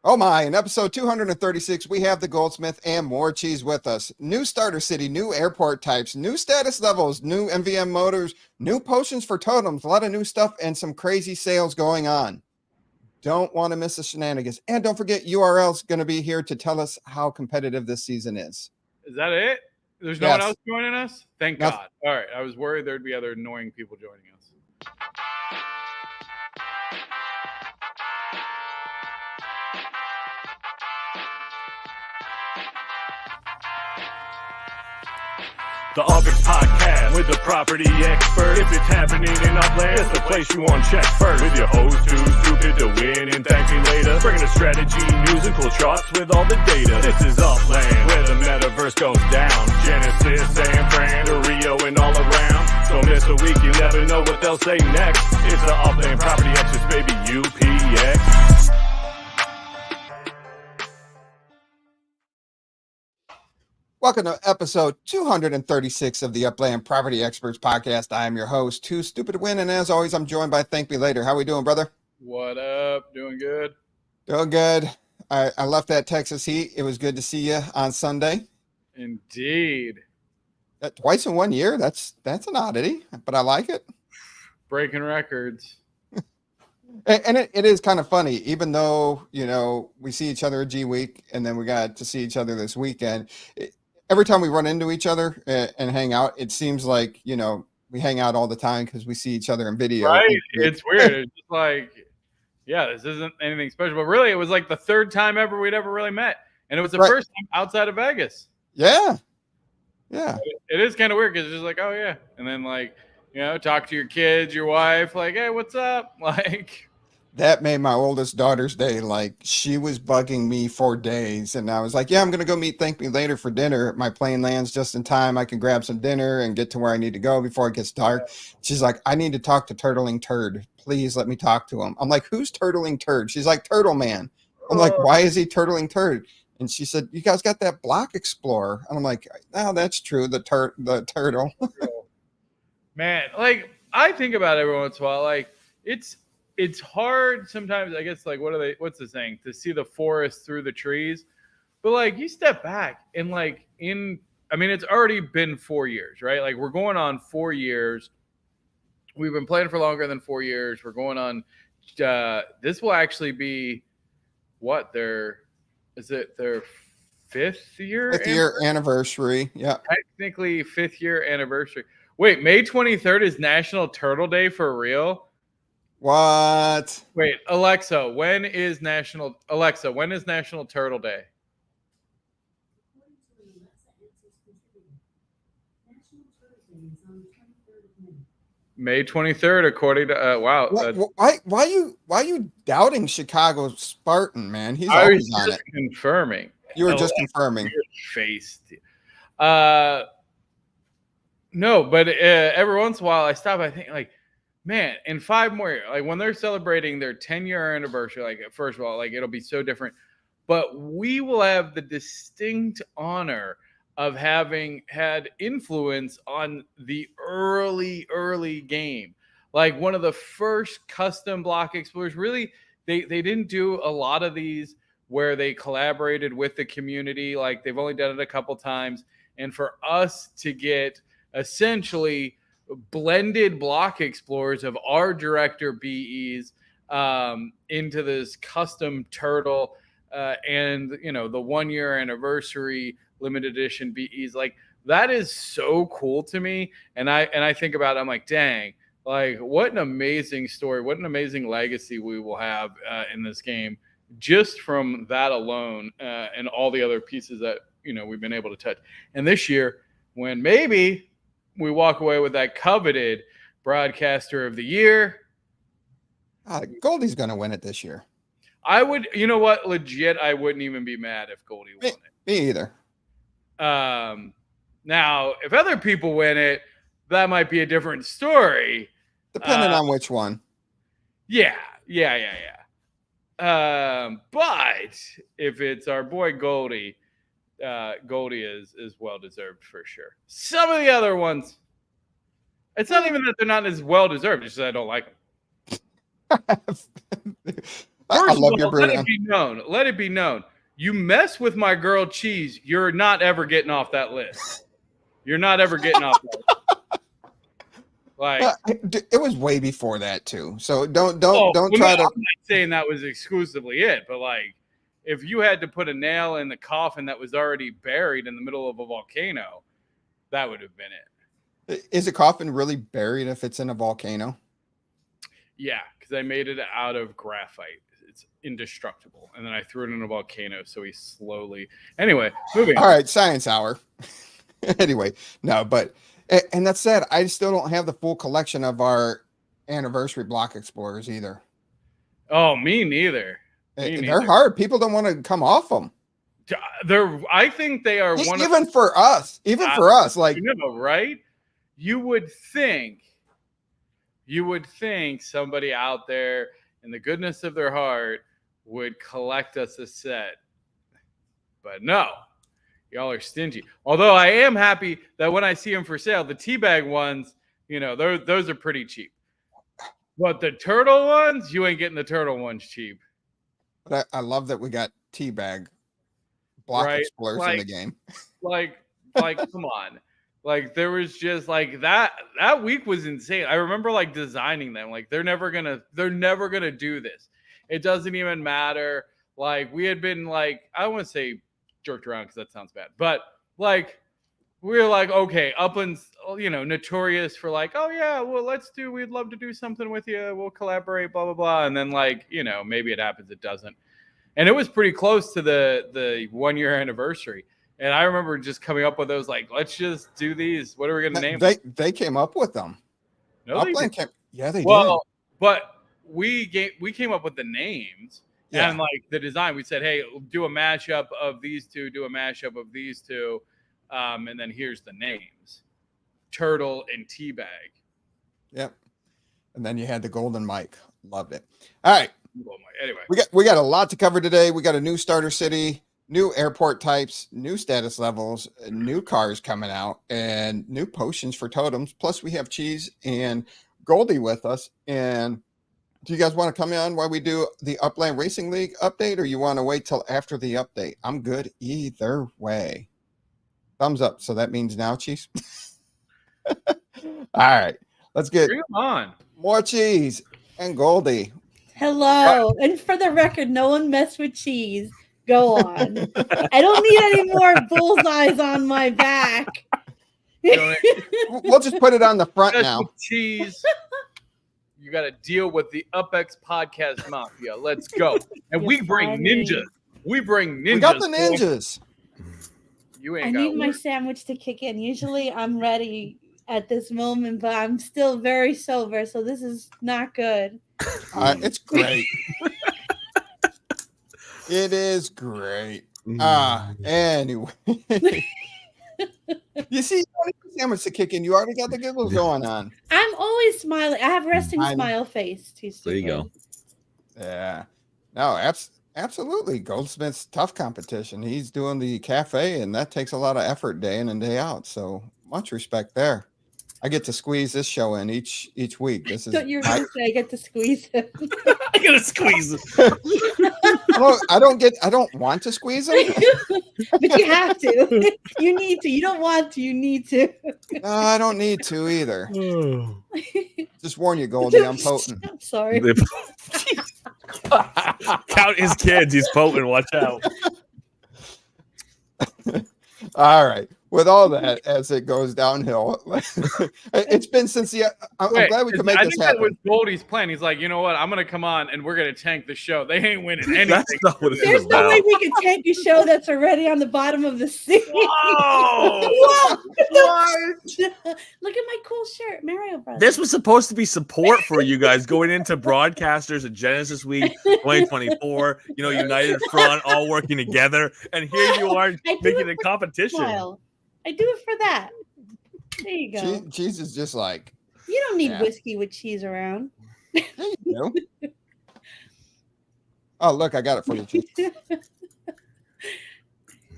Oh my, in episode 236, we have the Goldsmith and more cheese with us. New starter city, new airport types, new status levels, new MVM motors, new potions for totems, a lot of new stuff, and some crazy sales going on. Don't want to miss the shenanigans. And don't forget, URL's going to be here to tell us how competitive this season is. Is that it? There's no one else joining us? Thank God. All right. I was worried there'd be other annoying people joining us. The UPX Podcast with the property expert. If it's happening in Upland, it's the place you want to check first. With your host who's stupid to win and thank me later. Bringing the strategy, news, and cool charts with all the data. This is Upland, where the metaverse goes down. Genesis, San Fran, to Rio, and all around. Don't miss a week, you never know what they'll say next. It's the Upland Property Experts, baby, UPX. Welcome to episode 236 of the Upland Property Experts Podcast. I am your host, Too Stupid to Win, and as always, I'm joined by ThankMeLater. How we doing, brother? What up? Doing good? Doing good. I left that Texas heat. It was good to see you on Sunday. Indeed. Twice in 1 year? That's an oddity, but I like it. Breaking records. And it is kind of funny, even though, we see each other at G Week, and then we got to see each other this weekend. Every time we run into each other and hang out, it seems like, we hang out all the time because we see each other in video. Right. It's weird. It's just like, yeah, this isn't anything special. But really, it was like the third time ever we'd ever really met. And it was the first time outside of Vegas. Yeah. Yeah. It is kind of weird because it's just like, oh, yeah. And then, like, talk to your kids, your wife, like, hey, what's up? Like, that made my oldest daughter's day. Like, she was bugging me for days. And I was like, yeah, I'm going to go meet ThankMeLater for dinner. My plane lands just in time. I can grab some dinner and get to where I need to go before it gets dark. She's like, I need to talk to Turtling Turd. Please let me talk to him. I'm like, who's Turtling Turd? She's like, Turtle Man. I'm like, why is he Turtling Turd? And she said, you guys got that Block Explorer. And I'm like, no, that's true. The turtle. Man, like, I think about it every once in a while. Like, it's hard sometimes, I guess, like, what's the saying? To see the forest through the trees. But, like, you step back and, like, it's already been 4 years, right? Like, we're going on 4 years. We've been playing for longer than 4 years. We're going on, this will actually be, their fifth year? Fifth year anniversary. Yeah. Technically, 5th year anniversary. Wait, May 23rd is National Turtle Day for real? What? Wait, Alexa, when is National Turtle Day? May 23rd, according to wow. Why you doubting Chicago Spartan, man? He's I always was on just it. confirming. You were just confirming. Face. No, but every once in a while I stop. I think, like, man, in 5 more years, like, when they're celebrating their 10-year anniversary, like, first of all, like, it'll be so different. But we will have the distinct honor of having had influence on the early game. Like, one of the first custom block explorers. Really, they didn't do a lot of these where they collaborated with the community. Like, they've only done it a couple times. And for us to get essentially blended block explorers of our director BEs into this custom turtle and the 1 year anniversary limited edition BEs, like, that is so cool to me. And I think about it, I'm like, dang, like, what an amazing story, what an amazing legacy we will have in this game just from that alone, and all the other pieces that we've been able to touch. And this year, when maybe we walk away with that coveted broadcaster of the year, Goldie's going to win it this year. I would, legit, I wouldn't even be mad if Goldie won it. Me either. Now, if other people win it, that might be a different story. Depending on which one. Yeah. But if it's our boy Goldie, Goldie is well deserved for sure. Some of the other ones, it's not even that they're not as well deserved, it's just that I don't like them. I First love of your all, brew. let it be known. Let it be known. You mess with my grilled cheese, you're not ever getting off that list. You're not ever getting off that list. Like, It was way before that too. So don't try to. I'm not saying that was exclusively it, but like, if you had to put a nail in the coffin that was already buried in the middle of a volcano, that would have been it. Is a coffin really buried if it's in a volcano? Yeah, because I made it out of graphite. It's indestructible, and then I threw it in a volcano, so he slowly. Anyway, moving. All right, science hour. Anyway, no, but and that said, I still don't have the full collection of our anniversary block explorers either. Oh, me neither. They're hard. People don't want to come off them. I think they are one. Even for us, like right? You would think somebody out there in the goodness of their heart would collect us a set, but no. Y'all are stingy. Although I am happy that when I see them for sale, the teabag ones, those are pretty cheap. But the turtle ones, you ain't getting the turtle ones cheap. But I love that we got teabag block explorers in the game. Like, come on. Like, there was just like that week was insane. I remember like designing them. Like, they're never gonna do this. It doesn't even matter. Like, we had been like, I don't want to say jerked around because that sounds bad, but like we were like, okay, Upland's notorious for like, oh yeah, well we'd love to do something with you, we'll collaborate, blah blah blah, and then like maybe it happens, it doesn't, and it was pretty close to the 1 year anniversary, and I remember just coming up with those like, let's just do these. What are we gonna name them? They came up with them. No, Upland they did. But we came up with the names. Yeah. And like the design, we said, hey, do a mashup of these two, and then here's the names: Turtle and Teabag. Yep. And then you had the Golden Mike. Loved it. All right. Anyway, we got a lot to cover today. We got a new starter city, new airport types, new status levels, new cars coming out, and new potions for totems. Plus, we have Cheese and Goldie with us. And do you guys want to come on while we do the Upland Racing League update, or you want to wait till after the update? I'm good either way. Thumbs up. So that means now, Cheese. All right. Let's get on. More Cheese and Goldie. Hello. And for the record, no one messed with Cheese. Go on. I don't need any more bullseyes on my back. We'll just put it on the front now. Cheese. You got to deal with the UPX Podcast Mafia. Let's go. And we bring ninjas. We got the ninjas. I need my sandwich to kick in. Usually I'm ready at this moment, but I'm still very sober, so this is not good. It's great. It is great. Anyway. You see, you want a sandwich to kick in. You already got the giggles going on. I'm always smiling. I have resting smile face. There you go. Yeah. No, absolutely. Goldsmith's tough competition. He's doing the cafe, and that takes a lot of effort day in and day out. So much respect there. I get to squeeze this show in each week. This is. You're going to say I get to squeeze him. I got to squeeze him. I don't want to squeeze him. But you have to. You need to. You don't want to. You need to. No, I don't need to either. Just warn you, Goldie, I'm potent. I'm sorry. Count his kids. He's potent. Watch out. All right. With all that, as it goes downhill, it's been since I'm glad we could make this happen. That was Goldie's plan. He's like, you know what? I'm going to come on and we're going to tank the show. They ain't winning anything. That's not what There's no way we can tank a show that's already on the bottom of the sea. Whoa! Look at my cool shirt, Mario Brothers. This was supposed to be support for you guys going into broadcasters at Genesis Week 2024. United Front, all working together, and here you are making a competition. Smile. I do it for that. There you go. Cheese is just like. You don't need whiskey with cheese around. Yeah, you do. Oh, look, I got it for you, Cheese.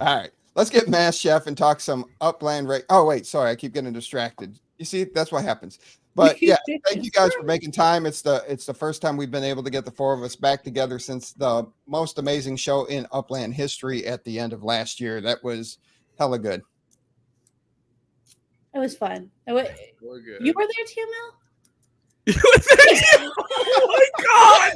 All right. Let's get Mass Chef and talk some Upland race. Oh, wait. Sorry. I keep getting distracted. You see, that's what happens. But yeah, thank you guys for making time. It's the first time we've been able to get the four of us back together since the most amazing show in Upland history at the end of last year. That was hella good. It was fun. We're good. You were there, TML? You were there? Oh my God!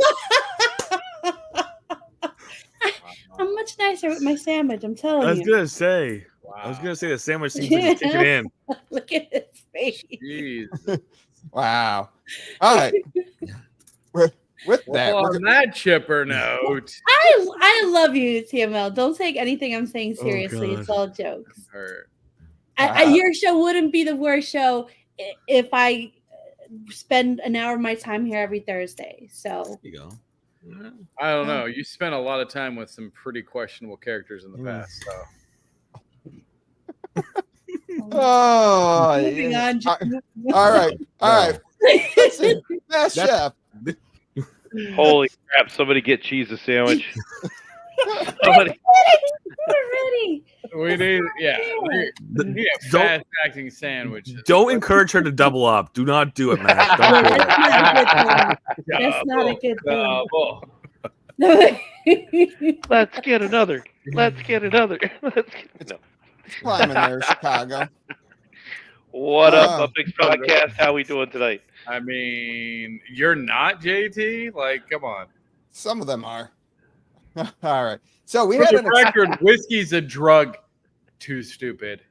I'm much nicer with my sandwich, I'm telling you. I was going to say. Wow. I was going to say the sandwich seems like it's kicking in. Look at his face. Jeez. Wow. All right. With that, on that chipper note, I love you, TML. Don't take anything I'm saying seriously. It's all jokes. Your show wouldn't be the worst show if I spend an hour of my time here every Thursday. So there you go. I don't know. You spent a lot of time with some pretty questionable characters in the past. So. Moving on. All right. Listen, Mass Chef. Holy crap! Somebody get cheese a sandwich. Somebody. Ready. We need, a fast-acting sandwich. Don't encourage her to double up. Do not do it, man. That's not a good thing. Let's get another. Climbing there, Chicago. What up, UPX Podcast? How we doing tonight? I mean, you're not JT. Like, come on. Some of them are. All right. So we For had the record, whiskey's a drug. Too stupid.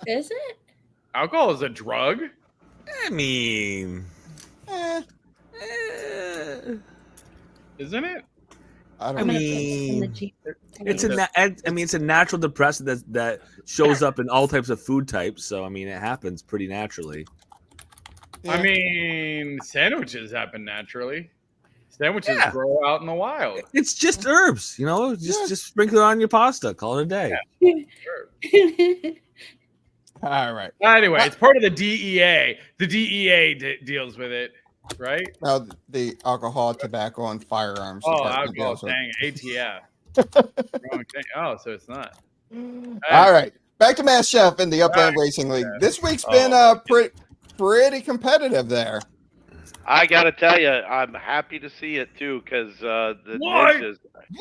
Is it? Alcohol is a drug? I mean, isn't it? I mean, it's a natural depressant that shows up in all types of food types. So I mean, it happens pretty naturally. Yeah. I mean, sandwiches happen naturally. Sandwiches grow out in the wild. It's just herbs, just sprinkle it on your pasta. Call it a day. Yeah. Sure. All right. Anyway, it's part of the DEA. The DEA deals with it, right? No, the alcohol, tobacco, and firearms. Oh, alcohol, dang, ATF. Wrong thing. Oh, so it's not. All right. Back to Mass Chef in the Upland Racing League. This week's been pretty competitive there. I gotta tell you, I'm happy to see it too, because the ninjas.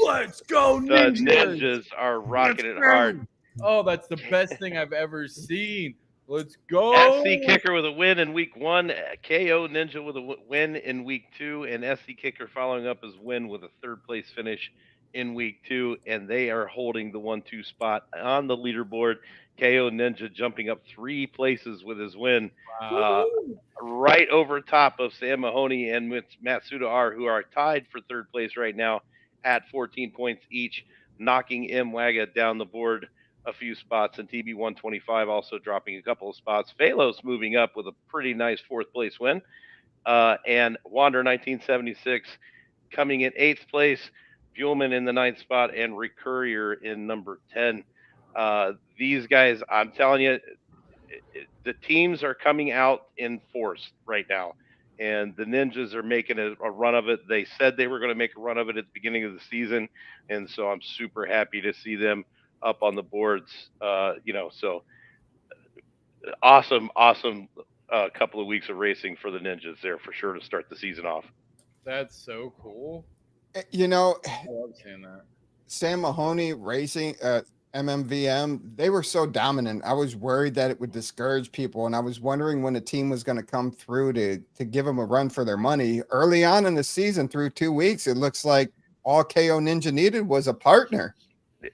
Let's go, ninjas! The ninjas are rocking it hard. Oh, that's the best thing I've ever seen. Let's go. SC Kicker with a win in week 1, KO Ninja with a win in week 2, and SC Kicker following up his win with a 3rd place finish in week 2, and they are holding the 1-2 spot on the leaderboard. KO Ninja jumping up 3 places with his win. Wow. Right over top of Sam Mahoney and Matsuda R, who are tied for 3rd place right now at 14 points each, knocking M. Waga down the board a few spots, and TB125 also dropping a couple of spots. Phalos moving up with a pretty nice 4th place win. And Wander 1976 coming in 8th place, Buellman in the 9th spot, and Recurrier in number 10. These guys, I'm telling you, the teams are coming out in force right now, and the ninjas are making a run of it. They said they were going to make a run of it at the beginning of the season, and so I'm super happy to see them up on the boards. So awesome couple of weeks of racing for the ninjas there for sure to start the season off. That's so cool. I love seeing that. Sam Mahoney Racing, MMVM, they were so dominant. I was worried that it would discourage people, and I was wondering when a team was going to come through to give them a run for their money. Early on in the season, through 2 weeks, it looks like all KO Ninja needed was a partner.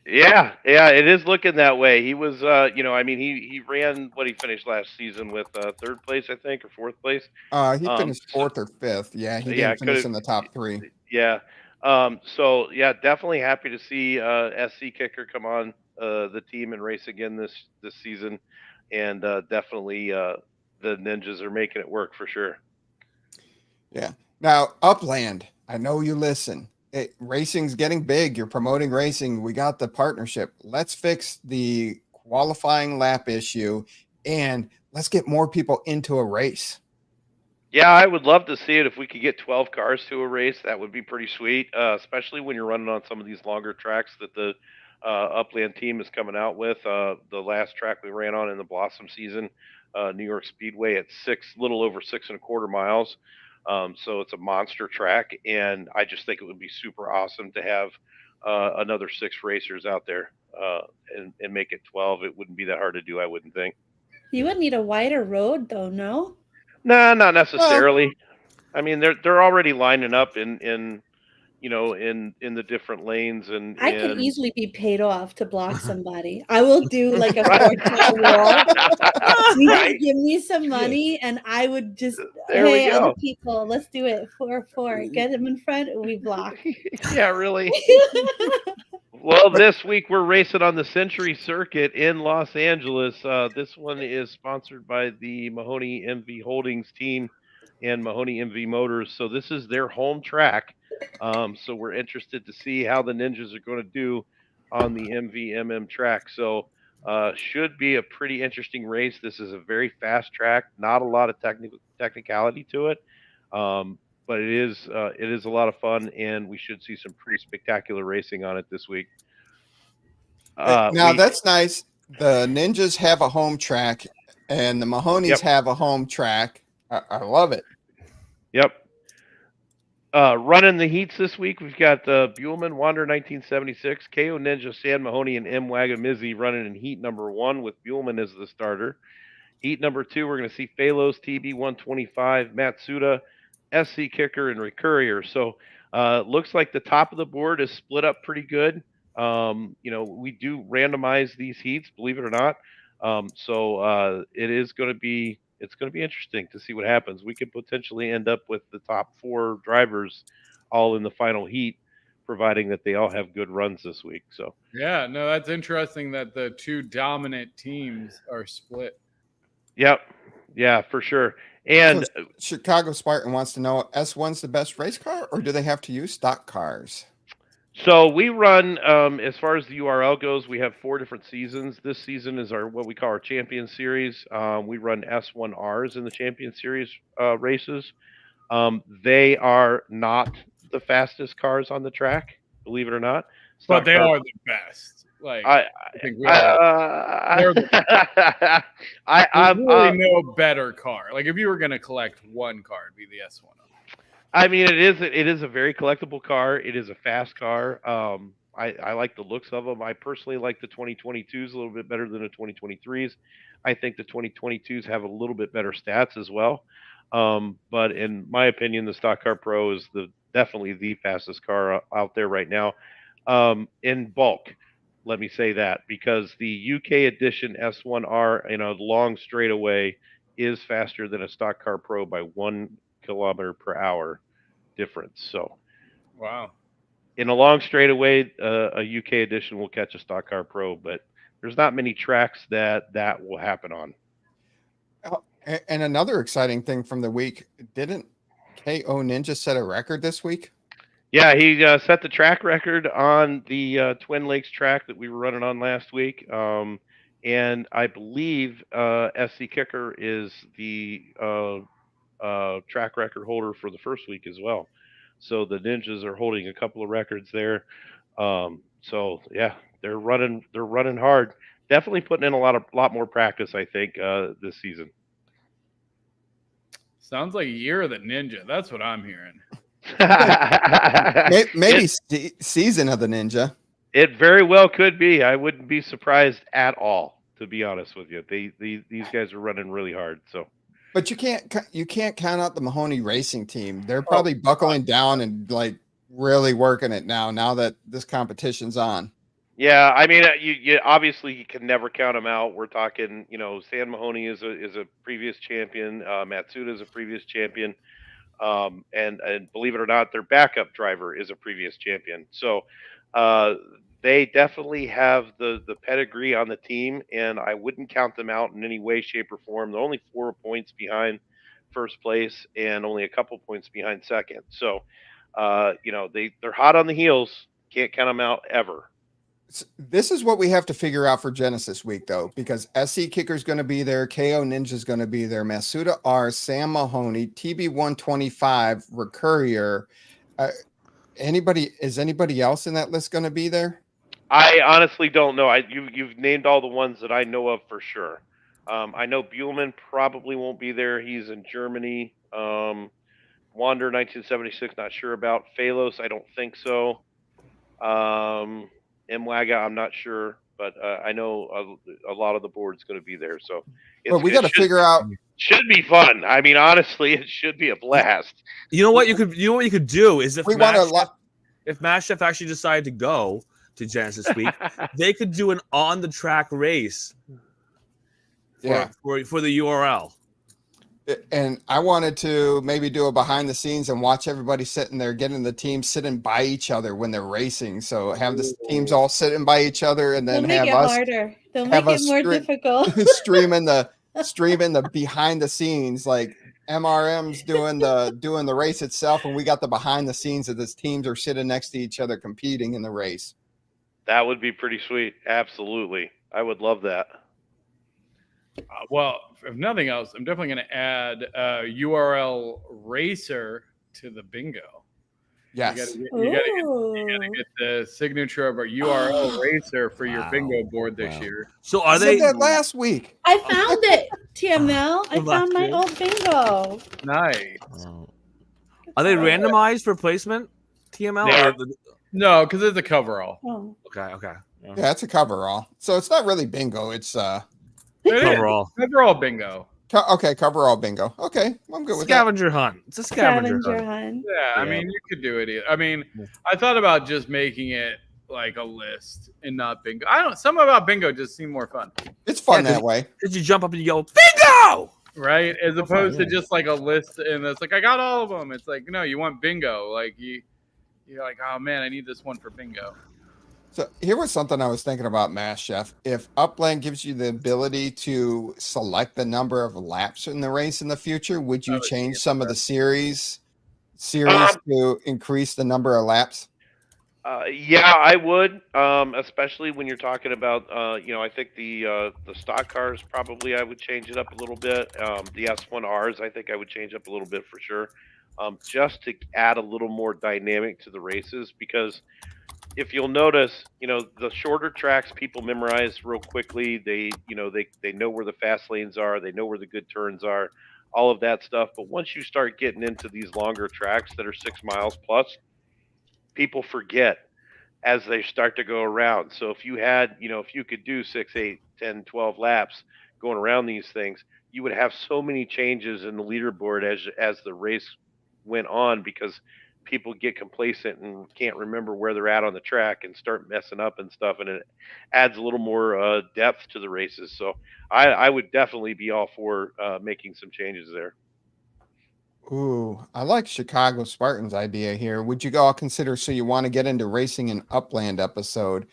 Yeah, it is looking that way. He was, he ran what he finished last season with 3rd place, I think, or 4th place. He finished 4th or 5th. Yeah, he didn't finish in the top 3. Yeah. Definitely happy to see SC Kicker come on the team and race again this season, and definitely the ninjas are making it work for sure. Yeah. Now Upland, I know you listen. Racing's getting big. You're promoting racing. We got the partnership. Let's fix the qualifying lap issue, and let's get more people into a race. Yeah, I would love to see it. If we could get 12 cars to a race, that would be pretty sweet, especially when you're running on some of these longer tracks that the Upland team is coming out with. The last track we ran on in the Blossom season New York Speedway at little over 6.25 miles. So it's a monster track, and I just think it would be super awesome to have another 6 racers out there and make it 12. It wouldn't be that hard to do, I wouldn't think. You would need a wider road, though, no? No, not necessarily. I mean, they're already lining up in the different lanes, and I could easily be paid off to block somebody. I will do like a 4-car wall. You guys give me some money, and I would just hey, other people, let's do it 4-4. Get them in front, and we block. Yeah, really. Well, this week we're racing on the Century Circuit in Los Angeles. This one is sponsored by the Mahoney MV Holdings team and Mahoney MV Motors. So this is their home track. So we're interested to see how the Ninjas are going to do on the MVMM track. So should be a pretty interesting race. This is a very fast track, not a lot of technicality to it. But it is a lot of fun, and we should see some pretty spectacular racing on it this week. That's nice. The Ninjas have a home track, and the Mahonies have a home track. I love it. Yep. Running the heats this week, we've got Buellman, Wander 1976, KO Ninja, San Mahoney, and M. Wagamizzi running in heat number 1 with Buellman as the starter. Heat number 2, we're going to see Phalos, TB 125, Matsuda, SC Kicker, and Recurrier. So looks like the top of the board is split up pretty good. We do randomize these heats, believe it or not. So it's going to be interesting to see what happens. We could potentially end up with the top 4 drivers all in the final heat, providing that they all have good runs this week. So yeah, no, that's interesting that the 2 dominant teams are split. Yep. Yeah, for sure. And so Chicago Spartan wants to know, S1's the best race car, or do they have to use stock cars? So we run, as far as the URL goes, we have 4 different seasons. This season is what we call our Champion Series. We run S1Rs in the Champion Series races. They are not the fastest cars on the track, believe it or not. But they are the best. Like I think we really no better car. Like if you were going to collect one car, it'd be the S1. I mean, it is a very collectible car. It is a fast car. I like the looks of them. I personally like the 2022s a little bit better than the 2023s. I think the 2022s have a little bit better stats as well. But in my opinion, the Stock Car Pro is definitely the fastest car out there right now. In bulk, let me say that, because the UK edition S1R in a long straightaway is faster than a Stock Car Pro by 1 kilometer per hour difference. So, wow. In a long straightaway, a UK edition will catch a Stock Car Pro, but there's not many tracks that will happen on. And another exciting thing from the week, didn't KO Ninja set a record this week? Yeah, he set the track record on the Twin Lakes track that we were running on last week. And I believe SC Kicker is the track record holder for the first week as well. So the Ninjas are holding a couple of records there. So yeah, they're running hard. Definitely putting in a lot more practice, I think, this season. Sounds like a year of the Ninja. That's what I'm hearing. Maybe season of the Ninja. It very well could be. I wouldn't be surprised at all, to be honest with you. These guys are running really hard. So, but you can't count out the Mahoney Racing team. They're probably buckling down and like really working it now that this competition's on. Yeah, I mean, you obviously you can never count them out. We're talking, San Mahoney is a previous champion. Matsuda is a previous champion. And believe it or not, their backup driver is a previous champion. So they definitely have the pedigree on the team, and I wouldn't count them out in any way, shape, or form. They're only 4 points behind first place and only a couple points behind second. So, they're hot on the heels. Can't count them out ever. This is what we have to figure out for Genesis week, though, because SC Kicker's going to be there, KO Ninja's going to be there, Matsuda R, Sam Mahoney, TB 125, Recurrier. Is anybody else in that list going to be there? I honestly don't know. You've named all the ones that I know of for sure. I know Buellman probably won't be there. He's in Germany. Wander 1976, not sure about. Phalos, I don't think so. Mwaga, I'm not sure, but I know a lot of the board's going to be there. So But we got to figure out. Should be fun. I mean, honestly, it should be a blast. You know what you could do is if We want if Mass Chef actually decided to go to Genesis Week, they could do an on the track race for the URL. And I wanted to maybe do a behind the scenes and watch everybody sitting there, getting the teams sitting by each other when they're racing. So have the teams all sitting by each other, and then They'll make have it us harder. They'll make it more difficult. streaming the behind the scenes, like MRM's doing the race itself, and we got the behind the scenes of this teams are sitting next to each other competing in the race. That would be pretty sweet. Absolutely, I would love that. Well, if nothing else, I'm definitely going to add URL Racer to the bingo. Yes. You gotta get the signature of a URL Racer for your bingo board this year. So are they said that last week? I found it, TML. I found my old bingo. Nice. Are they randomized for placement, TML? No, because it's a coverall. Oh. Okay. Yeah, it's a coverall. So it's not really bingo. It's coverall bingo. Coverall bingo. Okay, I'm good with scavenger hunt. It's a scavenger hunt. Yeah, I mean, you could do it. I mean, I thought about just making it like a list and not bingo. Something about bingo just seemed more fun. It's fun that way. Did you jump up and you go bingo? Right, as opposed to just like a list and it's like I got all of them. It's like no, you want bingo. Like you're like, oh man, I need this one for bingo. So here was something I was thinking about, Mass Chef. If Upland gives you the ability to select the number of laps in the race in the future, would you change some of the series to increase the number of laps? Yeah, I would, especially when you're talking about, I think the stock cars probably I would change it up a little bit. The S1Rs, I think I would change up a little bit for sure, just to add a little more dynamic to the races because if you'll notice, the shorter tracks people memorize real quickly. They know where the fast lanes are. They know where the good turns are, all of that stuff. But once you start getting into these longer tracks that are 6 miles plus, people forget as they start to go around. So if you had, if you could do 6, 8, 10, 12 laps going around these things, you would have so many changes in the leaderboard as the race went on because people get complacent and can't remember where they're at on the track and start messing up and stuff. And it adds a little more depth to the races. So I would definitely be all for making some changes there. Ooh, I like Chicago Spartans' idea here. Would you all consider, so you want to get into racing an Upland episode,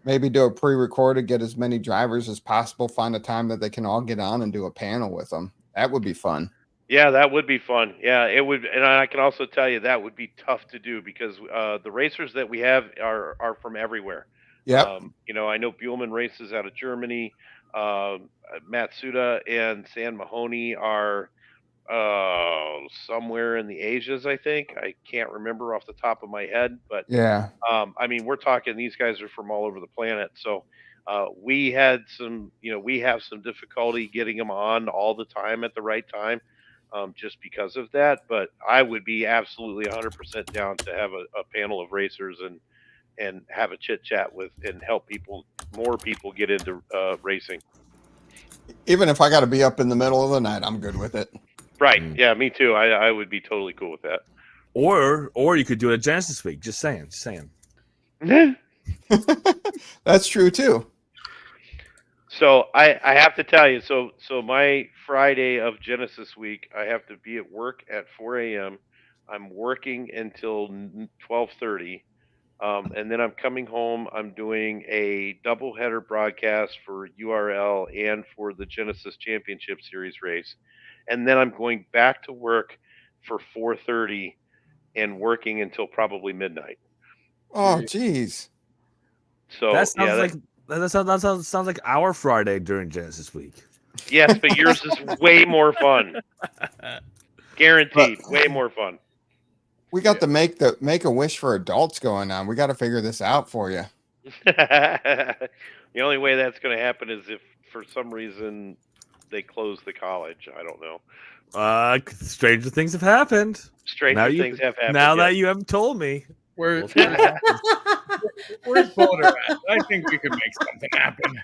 maybe do a pre-recorded, get as many drivers as possible, find a time that they can all get on and do a panel with them. That would be fun. Yeah, that would be fun. Yeah, it would. And I can also tell you that would be tough to do because the racers that we have are from everywhere. Yeah. I know Buellman races out of Germany. Matsuda and San Mahoney are somewhere in the Asias, I think. I can't remember off the top of my head, but yeah. We're talking these guys are from all over the planet. So we have some difficulty getting them on all the time at the right time. Just because of that, but I would be absolutely 100% down to have a panel of racers and have a chit chat with and help more people get into racing. Even if I got to be up in the middle of the night, I'm good with it. Right? Yeah, me too. I would be totally cool with that. Or you could do it at Genesis Week. Just saying. That's true too. So I have to tell you, so my Friday of Genesis Week, I have to be at work at 4 a.m. I'm working until 12:30, and then I'm coming home. I'm doing a doubleheader broadcast for URL and for the Genesis Championship Series race, and then I'm going back to work for 4:30 and working until probably midnight. Oh, geez. So that sounds like our Friday during Genesis Week. Yes, but yours is way more fun. Guaranteed, way more fun. We got the make a wish for adults going on. We got to figure this out for you. The only way that's going to happen is if for some reason they closed the college. I don't know. Stranger things have happened. Stranger things have happened. Now that you haven't told me. Where's Boulder at? I think we could make something happen.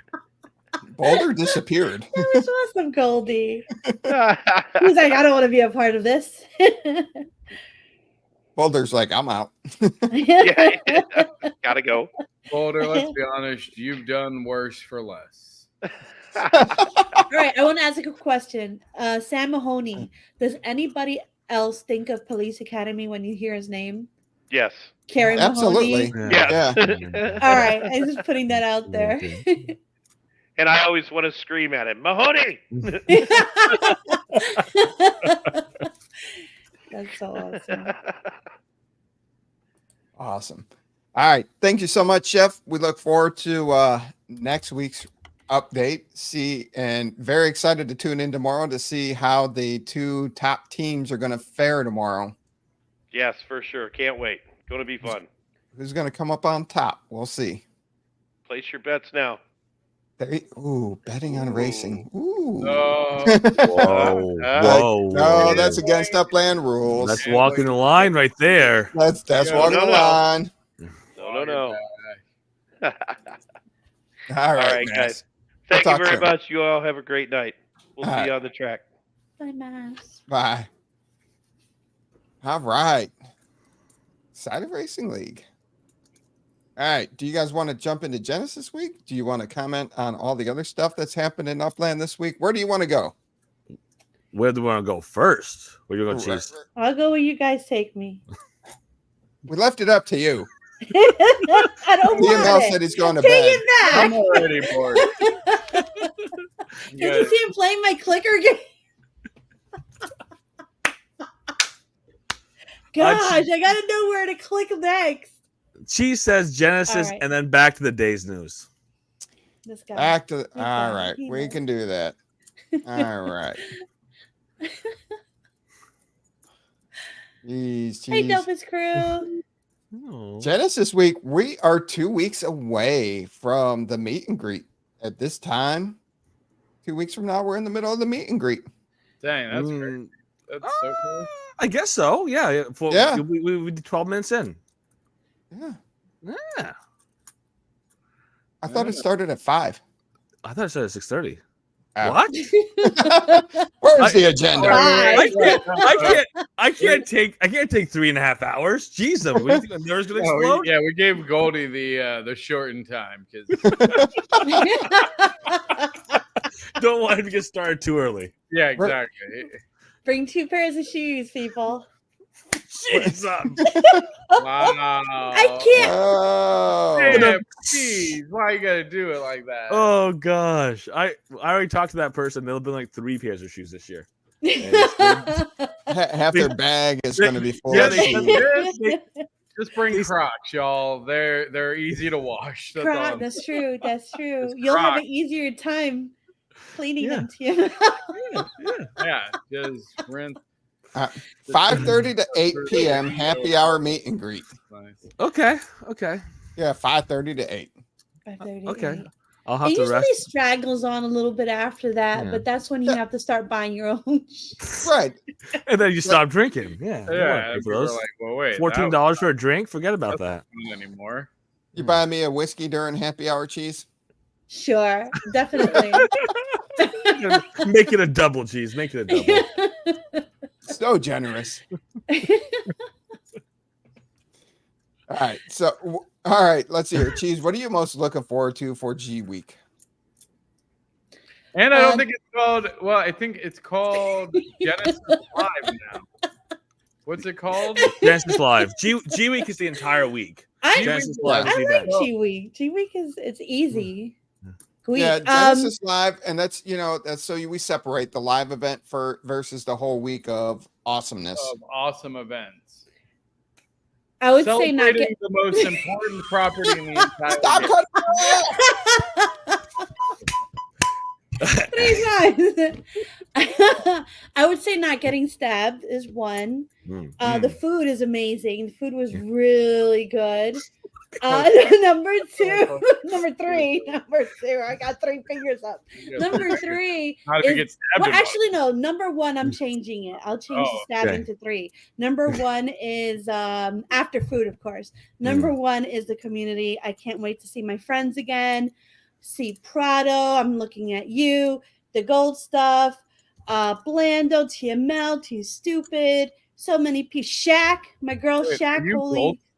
Boulder disappeared. That was awesome, Goldie. He's like, I don't want to be a part of this. Boulder's like, I'm out. Yeah, gotta go. Boulder, let's be honest, you've done worse for less. All right, I want to ask a question. Sam Mahoney, does anybody else think of Police Academy when you hear his name? Yes. Carrie Absolutely. Mahoney? Yeah. All right, I'm just putting that out there. And I always want to scream at him, Mahoney! That's so awesome. Awesome. All right. Thank you so much, Chef. We look forward to next week's update. And very excited to tune in tomorrow to see how the two top teams are going to fare tomorrow. Yes, for sure. Can't wait. Going to be fun. Who's going to come up on top? We'll see. Place your bets now. Betting on racing. Ooh. No. Whoa. No, that's against Upland rules. That's walking the line right there. That's walking the line. No. All All right, guys. Thank you very soon. much. You all have a great night. We'll see right. you on the track. Bye, Mass. Bye. All right. Side of Racing League. All right. Do you guys want to jump into Genesis week? Do you want to comment on all the other stuff that's happened in Upland this week? Where do you want to go? Where do we want to go first? Where do you want to choose? I'll go where you guys take me. We left it up to you. I don't want ThankMeLater it. said he's going to Take bed. it back. I'm already bored. Did you see him playing my clicker game? Gosh, I gotta know where to click next. She says Genesis All right. and then back to the day's news. This guy. Back to guy, all right. he We knows. can do that. All right. Jeez. Hey, Dopest crew. Oh. Genesis week, we are 2 weeks away from the meet and greet. At this time, 2 weeks from now, we're in the middle of the meet and greet. Dang, that's great. That's so cool. I guess so. Yeah. Yeah. We did 12 minutes in. Yeah. Yeah. I thought it started at 5. I thought it started at 6:30. Oh. What? Where's the agenda? I can't take 3.5 hours. Jeez, what do you think the nerves gonna explode? We gave Goldie the shortened time because Don't want him to get started too early. yeah, exactly. Bring 2 pairs of shoes, people. Jeez. Wow. I can't. Oh. Damn, jeez, why you gotta do it like that? Oh gosh. I already talked to that person. They'll be like 3 pairs of shoes this year. Half their bag is going to be full Yeah, of shoes. Just bring Crocs, y'all. They're easy to wash. That's all I'm That's true. That's true. It's You'll have Crocs. an easier time cleaning Yeah. them too. Yeah, just rinse. 5:30 to 8 p.m. happy hour meet and greet. Nice. Okay. Yeah, 5:30 to 8. 5:30. Okay. I'll have It to usually rest. straggles on a a little bit after that, Yeah. but that's when you have to start buying your own. Right. And then you stop drinking. Yeah. You don't wanna Yeah, pay for people are those. like, well, wait, $14 for a drink? Forget about that. not anymore. You buy me a whiskey during happy hour, cheese? Sure, definitely. Make it a double, cheese. Make it a double. So generous. All right. So, all right. Let's see here. Cheese, what are you most looking forward to for G Week? And I don't think it's called. Well, I think it's called Genesis Live now. What's it called? Genesis Live. G Week is the entire week. Genesis Live is the I like event. G Week. G Week it's easy. Week. Yeah, Genesis Live, and that's so we separate the live event versus the whole week of awesomeness. Of awesome events. I would say not Celebrating get the most important property in the entire Stop year. cutting me off! I would say not getting stabbed is one. The food is amazing. The food was really good. Number two. Number three. I got 3 fingers up. Number 3 is, well, actually, no. Number 1, I'm changing it. I'll change the stabbing to 3. Number 1 is after food, of course. Number 1 is the community. I can't wait to see my friends again. See Prado. I'm looking at you. The gold stuff. Blando, TML, Too Stupid. So many people. Shaq, my girl Shaq.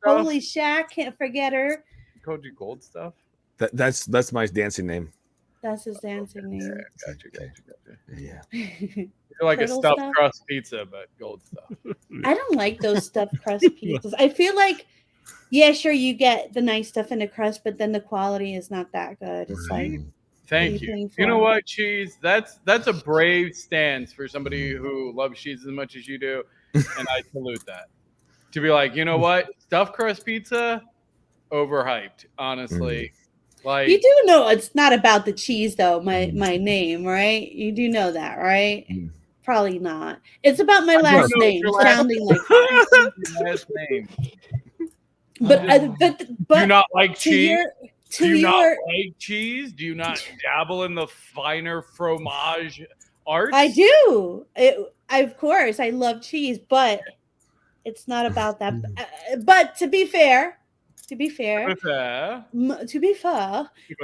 Holy Shaq, can't forget her. Called you gold stuff? That's my dancing name. That's his dancing name. Yeah, gotcha. Yeah. You're like a stuffed stuff? crust pizza, but gold stuff. I don't like those stuffed crust pizzas. I feel like, yeah, sure, you get the nice stuff in the crust, but then the quality is not that good. It's like, thank you. You know what, Cheese? That's a brave stance for somebody who loves cheese as much as you do, and I salute that. To be like, you know what, stuffed crust pizza, overhyped. Honestly, like you do know it's not about the cheese though. My name, right? You do know that, right? Probably not. It's about my last name, sounding like your last name. But do you not like cheese? Do you not like cheese? Do you not dabble in the finer fromage arts? I do. Of course, I love cheese, but it's not about that. But to be fair,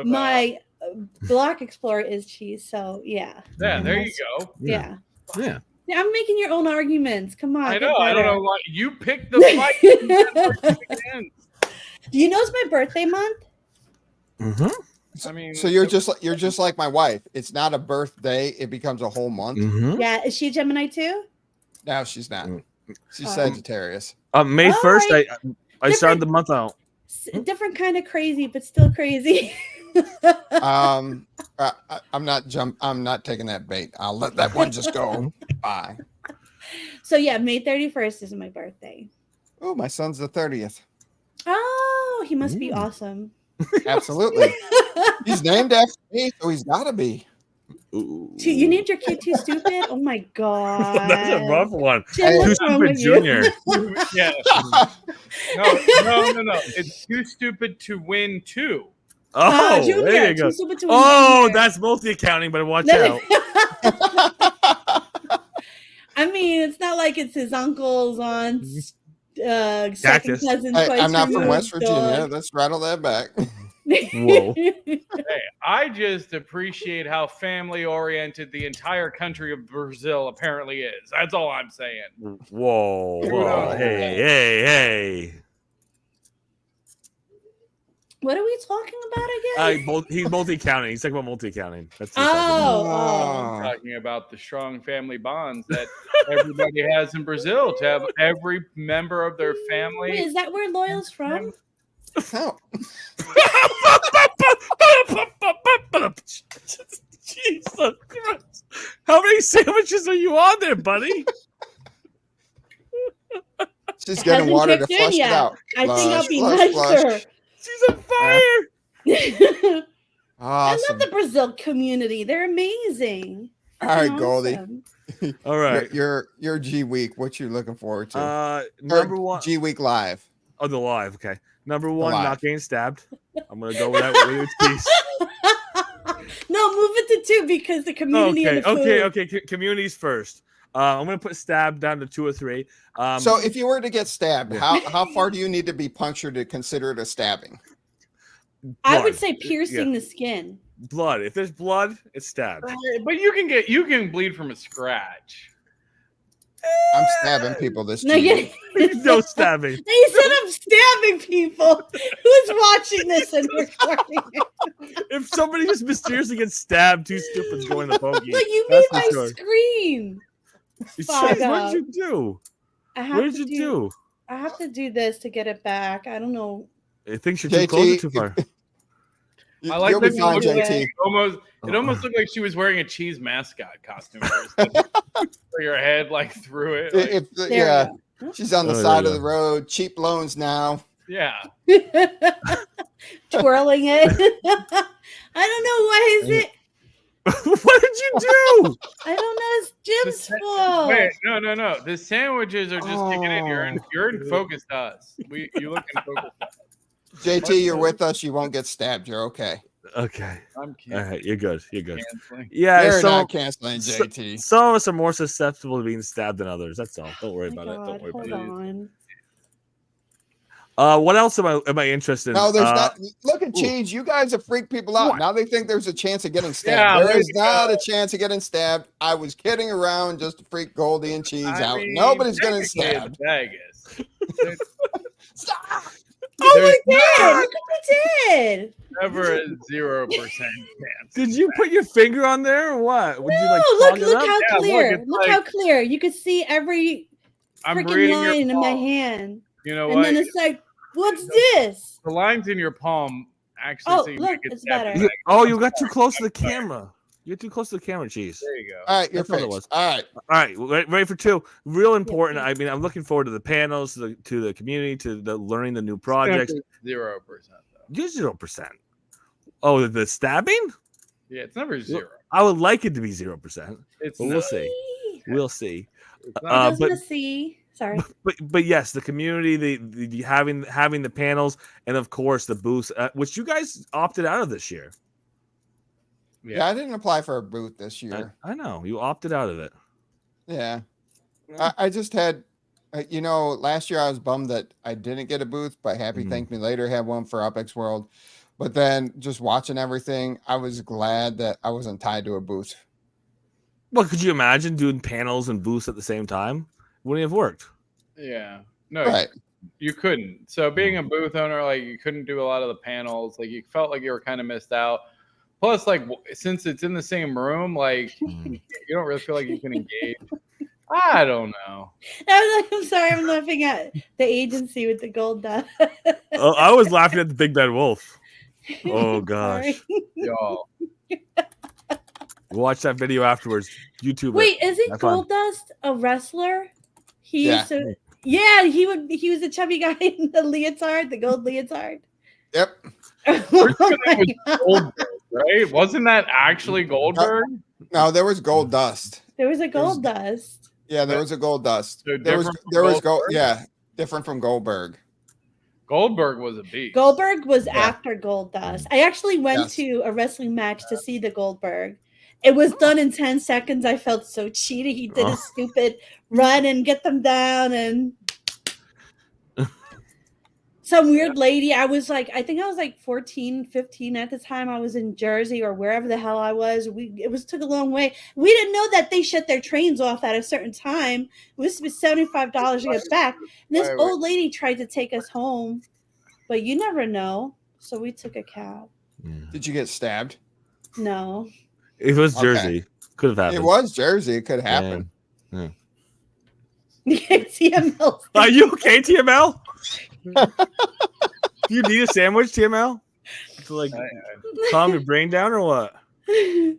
my Block Explorer is cheese. So yeah. Yeah, there you go. Yeah. I'm making your own arguments. Come on. I know. I don't know why you picked the fight. Do you know it's my birthday month? I mean, so you're just like my wife. It's not a birthday; it becomes a whole month. Yeah, is she a Gemini too? No, she's not. She's Sagittarius. May 1st, I started the month out. Different kind of crazy, but still crazy. I'm not taking that bait. I'll let that one just go. Bye. So yeah, May 31st is my birthday. Oh, my son's the 30th. Oh, he must be awesome. Absolutely. He's named after me, so he's got to be. You named your kid Too Stupid? Oh my god. That's a rough one. Too Stupid Junior. Yeah. No. It's Too Stupid to Win 2. Oh, Junior, there you go. Too Stupid to Win Oh, Junior. that's multi-accounting, but watch out. I mean, it's not like it's his uncle's aunt's second cousin. I'm not from West Virginia. Let's rattle that back. Whoa. Hey, I just appreciate how family-oriented the entire country of Brazil apparently is. That's all I'm saying. Whoa. Hey. What are we talking about again? He's multi-accounting. He's talking about multi-accounting. That's I'm talking about the strong family bonds that everybody has in Brazil to have every member of their family. Wait, is that where Loyal's from? Oh. Jesus Christ. How many sandwiches are you on there, buddy? She's getting water to flush it out. I think I'll be nicer. She's on fire. Awesome. I love the Brazil community. They're amazing. All right, Goldie. All right. Your G Week. What you looking forward to? Number 1. G Week Live. Oh, the live. Okay. Number 1, not getting stabbed. I'm gonna go with that with peace. No, move it to 2 because the community. Okay. Communities first. I'm gonna put stabbed down to 2 or 3. So if you were to get stabbed, how far do you need to be punctured to consider it a stabbing? I would say piercing the skin. Blood. If there's blood, it's stabbed. But you can bleed from a scratch. I'm stabbing people this No, no stabbing. He said I'm stabbing people. Who's watching this and recording it? If somebody just mysteriously gets stabbed, Too Stupid's going to pokey. But you made my screen. What did you do? What did you do? I have to do this to get it back. I don't know. I think you're too close or too far. I like that fine, JT. It almost looked like she was wearing a cheese mascot costume for your head, like through it. She's on the side of the road. Cheap loans now. Yeah. Twirling it. I don't know. Why is it? What did you do? I don't know. It's Jim's fault. Wait, no. The sandwiches are just kicking in. You're in focus to us. You look in focus to us. JT, you're with us. You won't get stabbed. You're okay. Okay. I'm All right, you're good. You're good. canceling. Yeah, You're some not canceling, JT. some of us are more susceptible to being stabbed than others. That's all. Don't worry Oh my about it. Don't God, worry hold about on. it. What else am I interested in? No, there's not. Look at Cheese. You guys have freaked people out. What? Now they think there's a chance of getting stabbed. Yeah, There there is you not go. a chance of getting stabbed. I was kidding around just to freak Goldie and Cheese I out. mean, Nobody's getting technically stabbed. it's Vegas. Stop. Oh, There's we did! Look what we did! never a 0% chance. Did you put your finger on there or what? Would you like No, fog it look up? how Yeah, look, clear. it's Look like- how clear. You could see every I'm freaking reading line your in my palm. hand. You know And what? then it's like, what's this? The lines in your palm actually Oh, seem look, like it's stabbed better. in the Oh, you got too close to the camera. You're too close to the camera, Cheese. There you go. All right, you're That's what it fixed. was. All right. All right, ready for two. Real important. I mean, I'm looking forward to the panels, to the community, to the learning the new projects. 0% though. You're 0%. Oh, the stabbing? Yeah, it's never 0. I would like it to be 0%. It's But not. we'll see. We'll see. It's I not. was but- gonna see. Sorry. But yes, the community, the having the panels, and of course the booths, which you guys opted out of this year. Yeah, I didn't apply for a booth this year. I know you opted out of it. Yeah. I just had, last year I was bummed that I didn't get a booth, but happy ThankMeLater had one for UPX World. But then just watching everything, I was glad that I wasn't tied to a booth. Well, could you imagine doing panels and booths at the same time? Wouldn't have worked. Yeah. No, Right. you couldn't. So being a booth owner, like you couldn't do a lot of the panels. Like you felt like you were kind of missed out. Plus, like since it's in the same room, like you don't really feel like you can engage. I don't know. I'm sorry, I'm laughing at the agency with the gold dust. Oh, I was laughing at the Big Bad Wolf. Oh gosh, Sorry. Y'all. watch that video afterwards. YouTube. Wait, isn't Have fun. Gold Dust a wrestler? He Yeah. used to. Yeah, he was a chubby guy in the leotard, the gold leotard. Yep. Oh First my name was God. Goldberg, right? Wasn't that actually Goldberg? No, there was Gold Dust. There was a Gold Dust. Yeah, there was a Gold Dust. So There was different from gold. Goldberg? Yeah, different from Goldberg. Goldberg was a beast. Goldberg was Yeah. after Gold Dust. I actually went Yes. to a wrestling match to see the Goldberg. It was done in 10 seconds. I felt so cheated. He did a stupid run and get them down, and some weird lady. I think I was like 14, 15 at the time. I was in Jersey or wherever the hell I was. It took a long way. We didn't know that they shut their trains off at a certain time. It was $75 to get back. And this Right. old lady tried to take us home, but you never know. So we took a cab. Did you get stabbed? No. It was Okay. Jersey. Could have happened. It was Jersey. It could happen. TML. Are you okay, TML? Do you need a sandwich, TML? To like calm your brain down or what? Wait.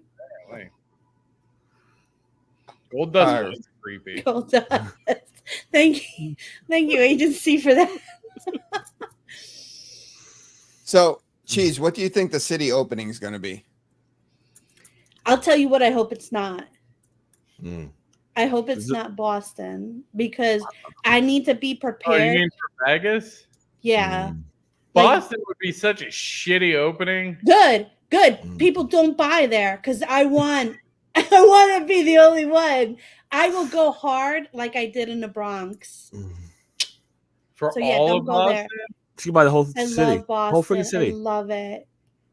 Gold Dust Alright. was creepy. Gold Dust. Thank you, agency, for that. So, Cheese, what do you think the city opening is going to be? I'll tell you what I hope it's not. Mm. I hope it's Is it- not Boston, because I need to be Oh, you prepared. mean for Vegas? Yeah. Mm. Like- Boston would be such a shitty opening. Good. Mm. People don't buy there because I want to be the only one. I will go hard like I did in the Bronx. For So yeah, all don't of go Boston? there. You can buy the whole I city. love Boston. Whole freaking city. I love it.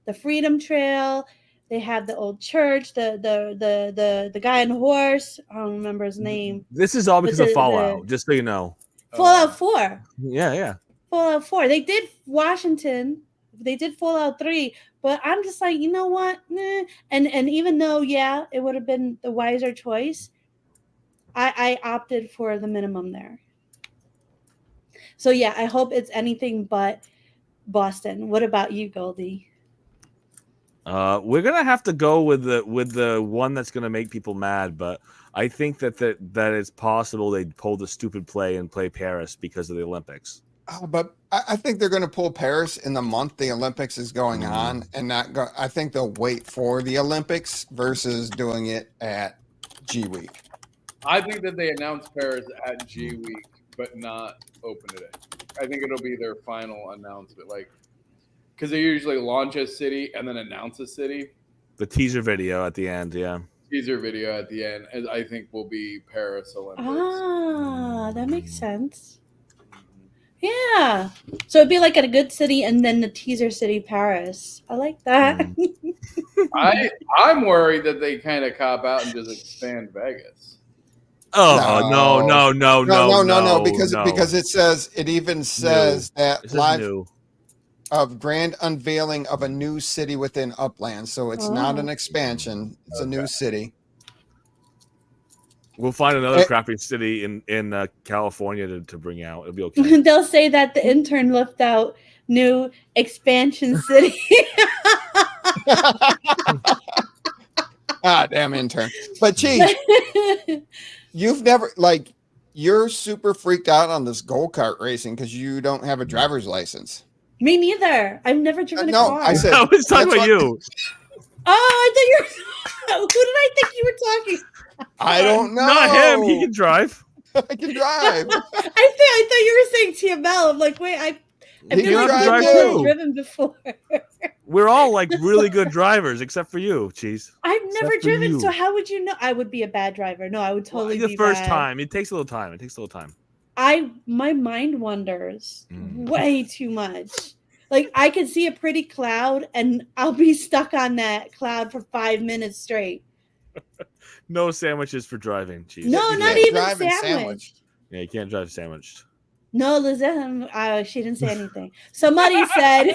The Freedom Trail. They have the old church. The guy on the horse. I don't remember his name. This is all because But of the- Fallout, just so you know. Fallout 4. Yeah. Fallout 4. They did Washington. They did Fallout 3. But I'm just like, you know what? Nah. And even though, yeah, it would have been the wiser choice, I opted for the minimum there. So yeah, I hope it's anything but Boston. What about you, Goldie? We're gonna have to go with the one that's gonna make people mad, but I think that it's possible they pull the stupid play and play Paris because of the Olympics. But I think they're going to pull Paris in the month the Olympics is going on, and not go. I think they'll wait for the Olympics versus doing it at G Week. I think that they announced Paris at G Week, but not open it. I think it'll be their final announcement. Like because they usually launch a city and then announce a city. The teaser video at the end, yeah. Teaser video at the end, as I think will be Paris Olympics. Ah, that makes sense. Yeah. So it'd be like at a good city and then the teaser city, Paris. I like that. I'm worried that they kind of cop out and just expand Vegas. No, because it even says that This live is new. of grand unveiling of a new city within Upland. So it's not an expansion; it's a new city. We'll find another crappy city in California to bring out. It'll be okay. They'll say that the intern left out new expansion city. Damn intern. But Cheese, you've never you're super freaked out on this go-kart racing because you don't have a driver's license. Me neither. I've never driven a car. I said I was talking about you. Oh, I thought you were. Who did I think you were talking? I don't know. Not him. He can drive. I can drive. I thought you were saying TML. I'm like, wait, I He feel can like drive I've too. driven before. We're all like really good drivers, except for you, Cheese. I've never Except for driven, you. so how would you know? I would be a bad driver. No, I would totally the be first bad. time. It takes a little time. My mind wanders Mm. way too much. Like I could see a pretty cloud and I'll be stuck on that cloud for 5 minutes straight. No sandwiches for driving, Cheese. No, You not can't even drive and sandwich. Yeah, you can't drive sandwiched. No, Lizette, she didn't say anything. Somebody said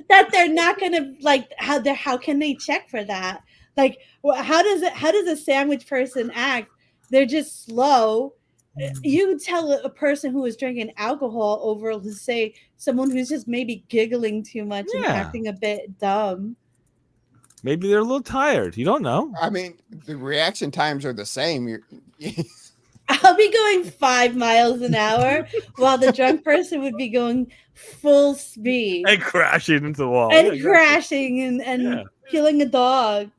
that they're not gonna how can they check for that? Like, how does a sandwich person act? They're just slow. You tell a person who is drinking alcohol over, let's say, someone who's just maybe giggling too much and Yeah. acting a bit dumb. Maybe they're a little tired. You don't know. I mean, the reaction times are the same. I'll be going 5 miles an hour while the drunk person would be going full speed And crashing into the wall. and Yeah, exactly. crashing and Yeah. killing a dog.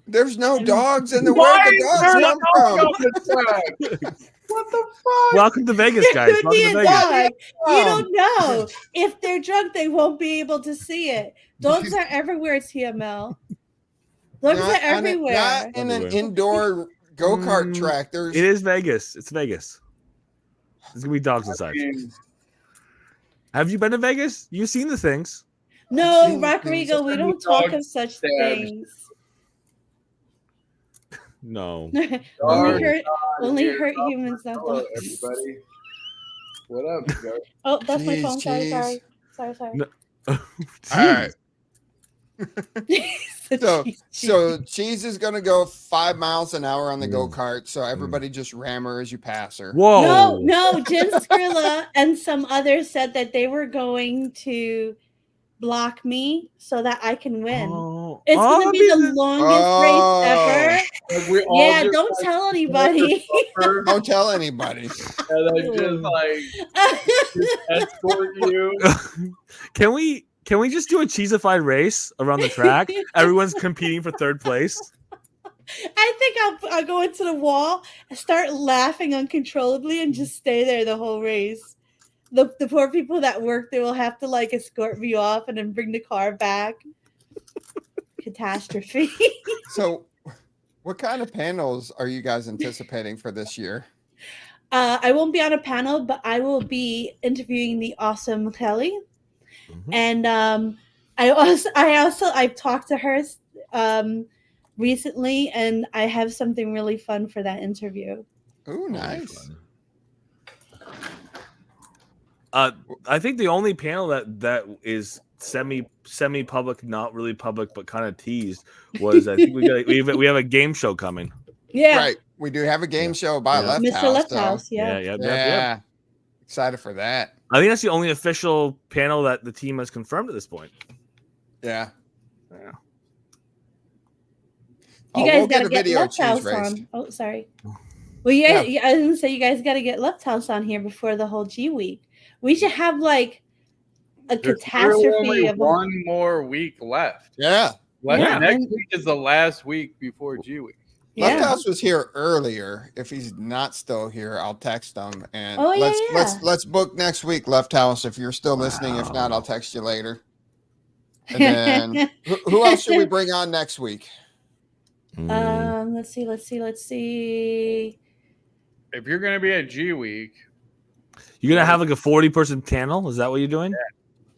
There's no dogs in the world. The dogs come from. What the fuck? Welcome to Vegas, There guys. could Welcome be to a Vegas. dog. You don't know. If they're drunk, they won't be able to see it. Dogs are everywhere, TML. Dogs are everywhere. Not in an indoor go-kart track. There's It is Vegas. It's Vegas. There's gonna be dogs inside. Have you been to Vegas? You've seen the things. No, Things- Rodrigo, we don't talk of such things. No. only hurt humans, not Hello, dogs. everybody. What up, guys? Oh, that's my phone. Jeez. Sorry. No. all right. So, Jeez. so Cheese is gonna go 5 miles an hour on the go-kart. So everybody just ram her as you pass her. Whoa. No, Jen Skrilla and some others said that they were going to block me so that I can win. Oh. It's Oh, gonna be the that'd longest race ever. Like, we all Yeah, just, don't tell anybody. Don't tell anybody. and then just escort you. Can we just do a cheesified race around the track? Everyone's competing for third place. I think I'll go into the wall, start laughing uncontrollably, and just stay there the whole race. The poor people that work there will have to escort me off and then bring the car back. Catastrophe. So, what kind of panels are you guys anticipating for this year? I won't be on a panel, but I will be interviewing the awesome Kelly. Mhm. And I've talked to her recently, and I have something really fun for that interview. Ooh, nice. I think the only panel that is semi public, not really public, but kind of teased was I think we have a game show coming. Yeah, Right. We do have a game show by Yeah. Left Mr. House. Left so- House. Yeah. Yeah. Excited for that. I think that's the only official panel that the team has confirmed at this point. Yeah. Yeah. You guys got to get Left House on. Oh, sorry. Well, yeah, I was gonna say you guys got to get Left House on here before the whole G Week. We should have a There's catastrophe only of one more week left. Yeah. Next and- week is the last week before G Week. Left Yeah. House was here earlier. If he's not still here, I'll text him and Oh, yeah. let's book next week, Left House. If you're still listening, if not, I'll text you later. And then who else should we bring on next week? Let's see. If you're gonna be at G Week, You're gonna have like a 40-person panel. Is that what you're doing?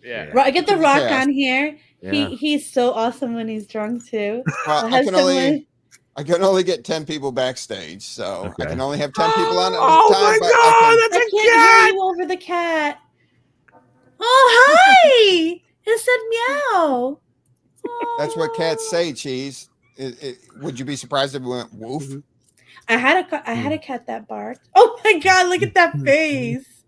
yeah. Right, get the Rock Yeah. on here. Yeah. He's so awesome when he's drunk too. Well, I can only get 10 people backstage, so Okay. I can only have 10 people on at a Oh time. my but God, I that's a can't cat! hear you over the cat. Oh, hi! It said meow. that's what cats Oh. say, Cheese. Would you be surprised if it went woof? I had a cat that barked. Oh my God! Look at that face.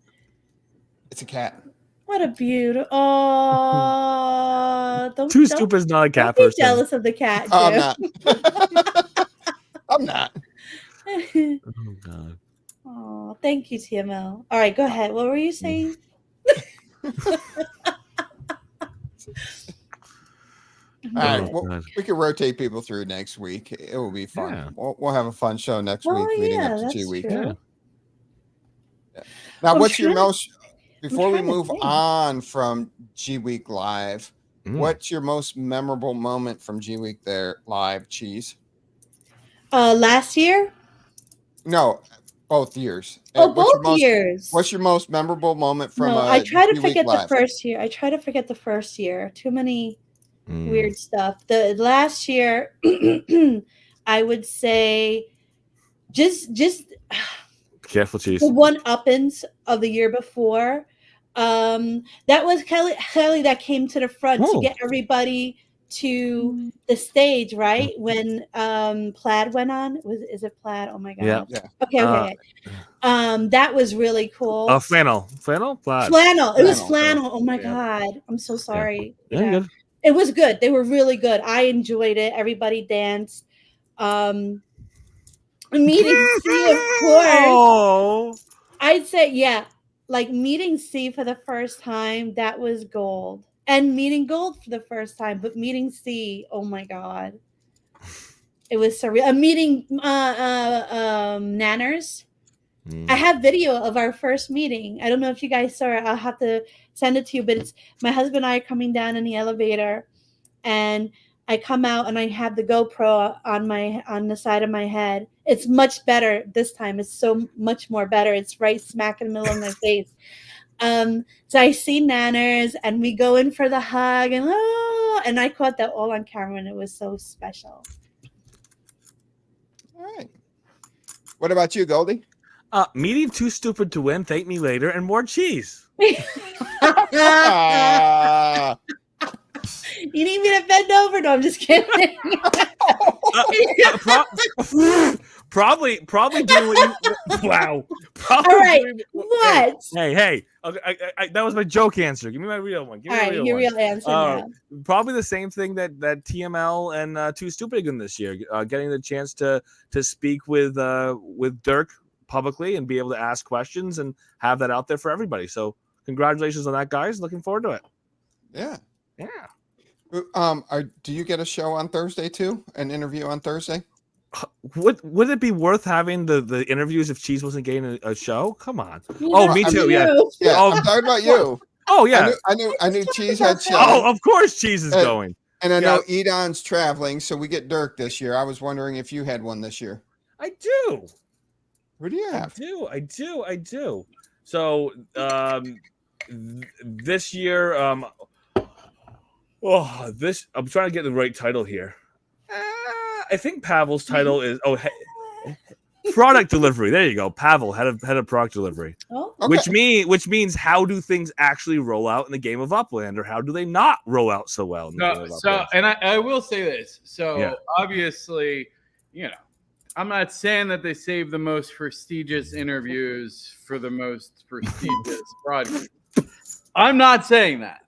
It's a cat. What a beauty! Oh, Too stupid is not a cat don't be person. jealous of the cat, Oh, I'm Jim. not. I'm not. Oh God. Oh, thank you, TML. All right, go ahead. What were you saying? All right, Oh, God. we can rotate people through next week. It will be fun. Yeah. We'll have a fun show next Oh, week leading yeah, up to G that's Week. true. Now, I'm what's your trying- most before we trying to move think. on from G Week Live? Mm. What's your most memorable moment from G Week there live, Cheese? Last year? No, both years. Oh, What's your both years. What's your most memorable moment from? No, I try to G Week forget the Live? first year. I try to forget the first year. Too many Mm. weird stuff. The last year, I would say, just Careful, Cheese. the one uppins of the year before. That was Kelly that came to the front Oh. to get everybody to the stage, right? When Plaid went on. Is it Plaid? Oh my God. Yeah. Okay. That was really cool. Flannel. Plaid. Flannel. It was Flannel. flannel. Oh my Yeah. God. I'm so sorry. Yeah, Yeah. good. It was good. They were really good. I enjoyed it. Everybody danced. Meeting C, of course. Oh. I'd say, yeah, like meeting C for the first time, that was gold. And meeting Gold for the first time, but meeting C, oh my God. It was surreal. Meeting Nanners. Mm. I have video of our first meeting. I don't know if you guys saw it. I'll have to send it to you, but it's my husband and I are coming down in the elevator, and I come out and I have the GoPro on the side of my head. It's much better this time. It's so much more better. It's right smack in the middle of my face. So I see Nanners and we go in for the hug and I caught that all on camera and it was so special. All right. What about you, Goldie? Meeting Too Stupid to Win, Thank Me Later, and more cheese. Ah, You need me to bend over? No, I'm just kidding. Probably doing what you. Wow. Probably All right. doing- What? Hey. Okay, that was my joke answer. Give me my real one. Give me All my right, real your one. real answer now. Probably the same thing that TML and Too Stupid did this year. Getting the chance to speak with Dirk publicly and be able to ask questions and have that out there for everybody. So congratulations on that, guys. Looking forward to it. yeah. Yeah. Do you get a show on Thursday too? An interview on Thursday? Would it be worth having the interviews if Cheese wasn't getting a show? Come on. You Oh, know, me too. you Yeah. know. Yeah, Oh. I'm talking about you. Oh yeah. I knew Cheese had show. Oh, of course Cheese is going. And I know Edon's traveling, so we get Dirk this year. I was wondering if you had one this year. I do. Who do you I have? do. So this year, I'm trying to get the right title here. I think Pavel's title is product delivery. There you go. Pavel, head of product delivery. Oh, Okay. Which means how do things actually roll out in the game of Upland, or how do they not roll out so well in the game of Upland? And I will say this. So Yeah. obviously, I'm not saying that they save the most prestigious interviews for the most prestigious broadcast. I'm not saying that.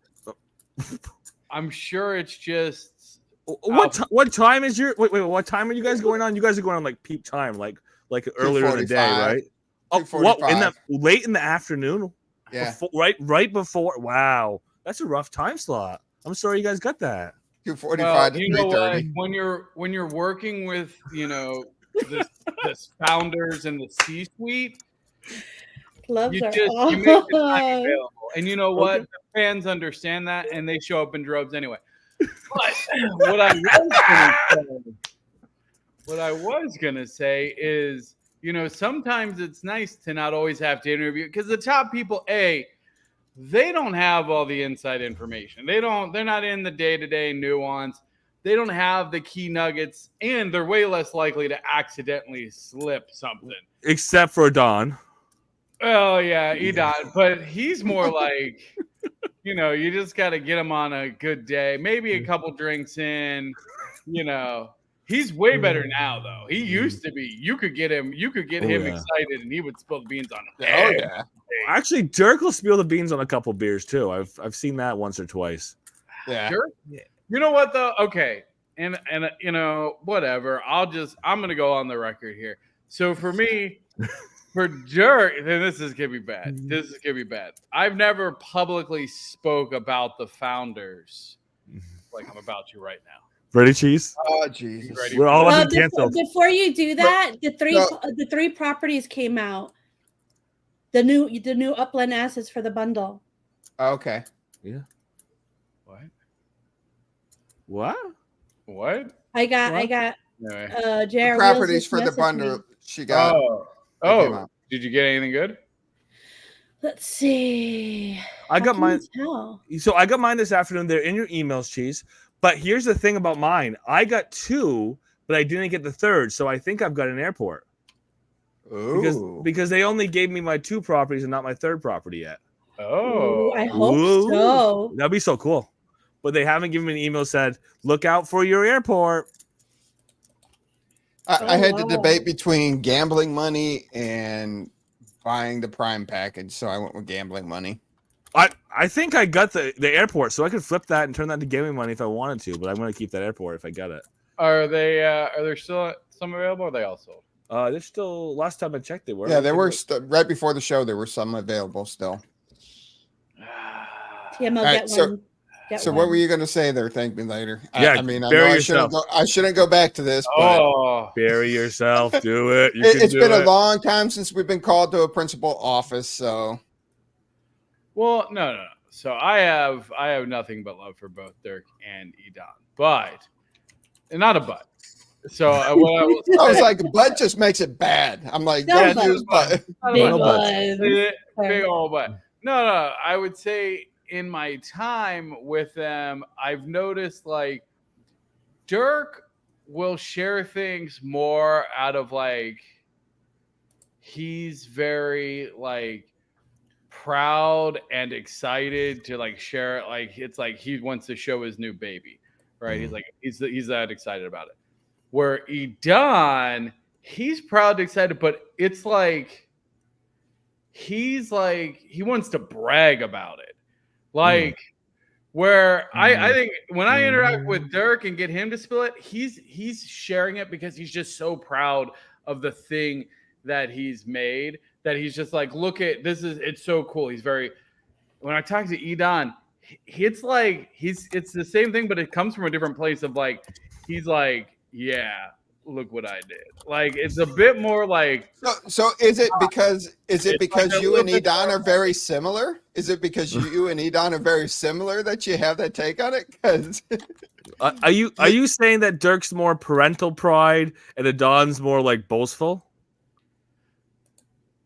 I'm sure it's just What time is your wait? What time are you guys going on? You guys are going on like peak time, like earlier in the day, 2:45. right? Oh, what in the 2:45. late in the afternoon? Yeah, Right before. Wow, that's a rough time slot. I'm sorry you guys got that. 2:45 to you know what? 3:30. When you're working with the founders and the C-suite, Gloves you are make the time on. available. And you know what? Okay. The fans understand that, and they show up in droves anyway. But what I was gonna say is, sometimes it's nice to not always have to interview, because the top people, they don't have all the inside information. They're not in the day-to-day nuance. They don't have the key nuggets, and they're way less likely to accidentally slip something. Except for Don. Oh yeah, Edon, but he's more like, you just got to get him on a good day, maybe a couple drinks in. He's way better now, though. He used to be. You could get him excited, and he would spill the beans on him. Oh yeah. Actually, Dirk will spill the beans on a couple beers too. I've seen that once or twice. Yeah. Dirk? You know what though? Okay, and whatever. I'm gonna go on the record here. So for me, for Dirk, then this is gonna be bad. I've never publicly spoke about the founders like I'm about to right now. Ready, Cheese? Oh Jesus. We're all on canceled. Before you do that, the three properties came out. The new Upland assets for the bundle. Okay. Yeah. What? I got Jared Properties for the messaged bundle. me. She got. Oh, did you get anything good? Let's see. I got mine. Tell? So I got mine this afternoon. They're in your emails, Cheese. But here's the thing about mine. I got 2, but I didn't get the 3rd. So I think I've got an airport. Ooh. Because they only gave me my 2 properties and not my 3rd property yet. Oh, I hope so. That'd be so cool. But they haven't given me an email said, look out for your airport. I had to debate between gambling money and buying the Prime package, so I went with gambling money. I think I got the airport, so I could flip that and turn that into gaming money if I wanted to, but I'm going to keep that airport if I get it. Are there still some available, or are they all sold? They're still, last time I checked, they were. Yeah, there were right before the show. There were some available still. TML, right, get one. So what were you going to say there? Thank me later. Yeah, I mean, I bury know yourself. I shouldn't go back to this. But bury yourself. Do it. It's been a long time since we've been called to a principal office. So, well, no. So I have nothing but love for both Dirk and Edon, but not a but. So what I will say, I was like, "But" just makes it bad. I'm like, No, don't use but. Big old but. No. I would say in my time with them, I've noticed like Dirk will share things more out of like he's very like proud and excited to like share it. Like it's like he wants to show his new baby, right? He's like he's that excited about it. Where Edon, he's proud and excited, but it's like he's like he wants to brag about it. Like where I think when I interact with Dirk and get him to spill it, he's sharing it because he's just so proud of the thing that he's made that he's just like, look at this it's so cool. He's very when I talk to Edon, it's like it's the same thing, but it comes from a different place of like he's like, yeah, look what I did. Like it's a bit more like So is it because you and Edon are very similar? Is it because you and Edon are very similar that you have that take on it? Because are you saying that Dirk's more parental pride and Edon's more like boastful?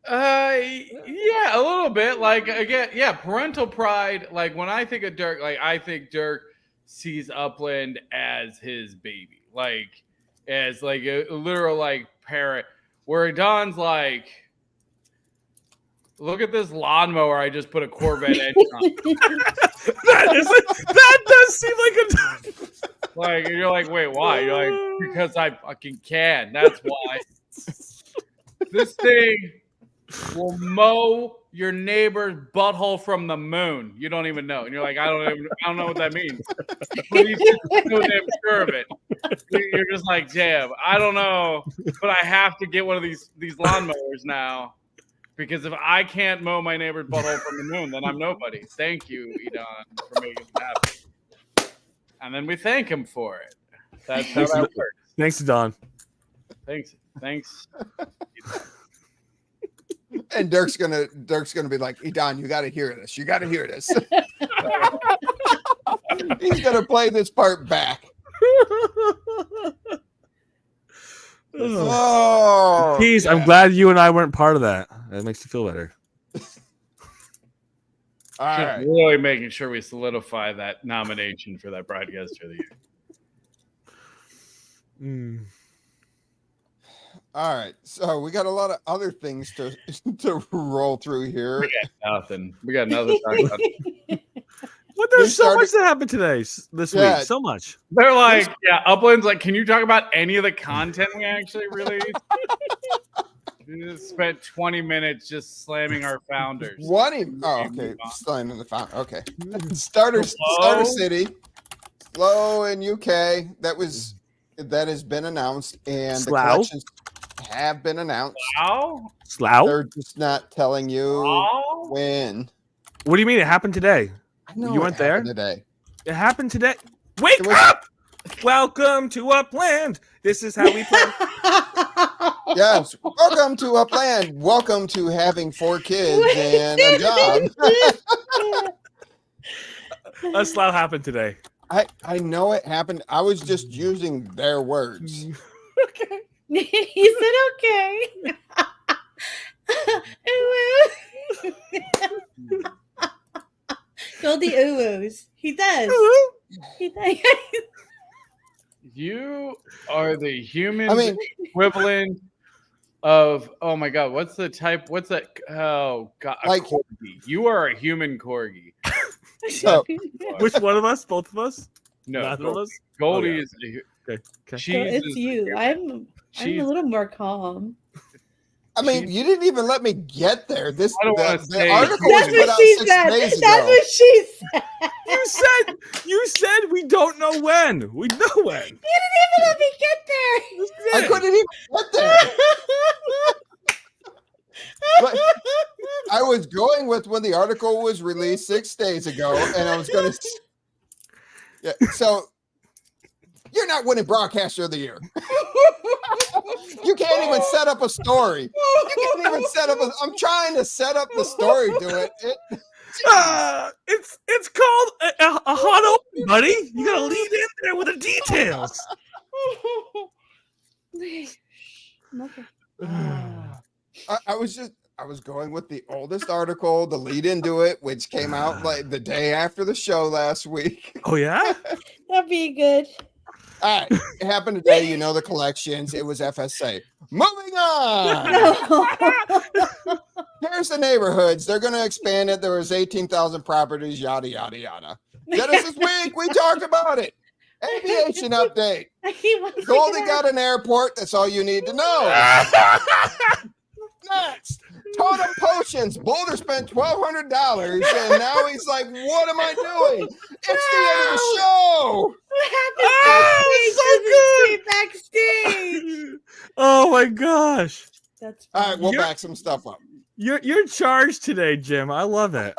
Yeah, a little bit. Like again, yeah, parental pride. Like when I think of Dirk, like I think Dirk sees Upland as his baby, like as like a literal like parent. Where Don's like, look at this lawnmower I just put a Corvette engine on. that does seem like a like you're like, wait, why? You're like, because I fucking can. That's why. This thing will mow your neighbor's butthole from the moon. You don't even know. And you're like, I don't know what that means. But he's just so damn sure of it. You're just like, damn, I don't know. But I have to get one of these lawnmowers now. Because if I can't mow my neighbor's butthole from the moon, then I'm nobody. Thank you, Edon, for making it happen. And then we thank him for it. That's how that works. Thanks, Don. Thanks. Thanks. And Dirk's gonna be like, Edon, you got to hear this. You got to hear this. He's gonna play this part back. Oh, Jeez, I'm glad you and I weren't part of that. That makes you feel better. All right. Really making sure we solidify that nomination for that broadcaster of the year. All right, so we got a lot of other things to roll through here. We got nothing to talk about. But there's so much that happened today, this week. So much. They're like, Upland's like, can you talk about any of the content we actually released? We just spent 20 minutes just slamming our founders. Okay. Slamming the founder. Okay. Starter City. Slow in UK. That has been announced, and the collections have been announced. Slough? They're just not telling you when. What do you mean? It happened today. I know you weren't there today. It happened today. Wake up! Welcome to Upland. This is how we play. Yes. Welcome to Upland. Welcome to having 4 kids and a job. A Slough happened today. I know it happened. I was just using their words. Okay. He said okay. Goldie oohs. He does. He does. You are the human equivalent of, oh my God, what's the type? What's that? Oh God, a corgi. You are a human corgi. So, which one of us? Both of us? No, neither of us. Goldie is. Okay. It's you. I'm a little more calm. I mean, you didn't even let me get there. The That's article was put out 6 days ago. That's what she said. You said we don't know when. We know when. You didn't even let me get there. I couldn't even get there. But I was going with when the article was released 6 days ago, and I was going to. Yeah. So you're not winning Broadcaster of the Year. You can't even set up a story. You can't even set up I'm trying to set up the story to it. It's called a hot open, buddy. You gotta lead in there with the details. Okay. I was going with the oldest article, the lead into it, which came out like the day after the show last week. Oh yeah? That'd be good. All right. It happened today. You know the collections. It was FSA. Moving on. Here's the neighborhoods. They're going to expand it. There was 18,000 properties, yada, yada, yada. Genesis Week, we talked about it. Aviation update. Goldie got an airport. That's all you need to know. Next. Totem Potions. Boulder spent $1,200, and now he's like, what am I doing? It's the end of the show. What happened backstage? Oh my gosh. That's all right, we'll back some stuff up. You're charged today, Jim. I love it.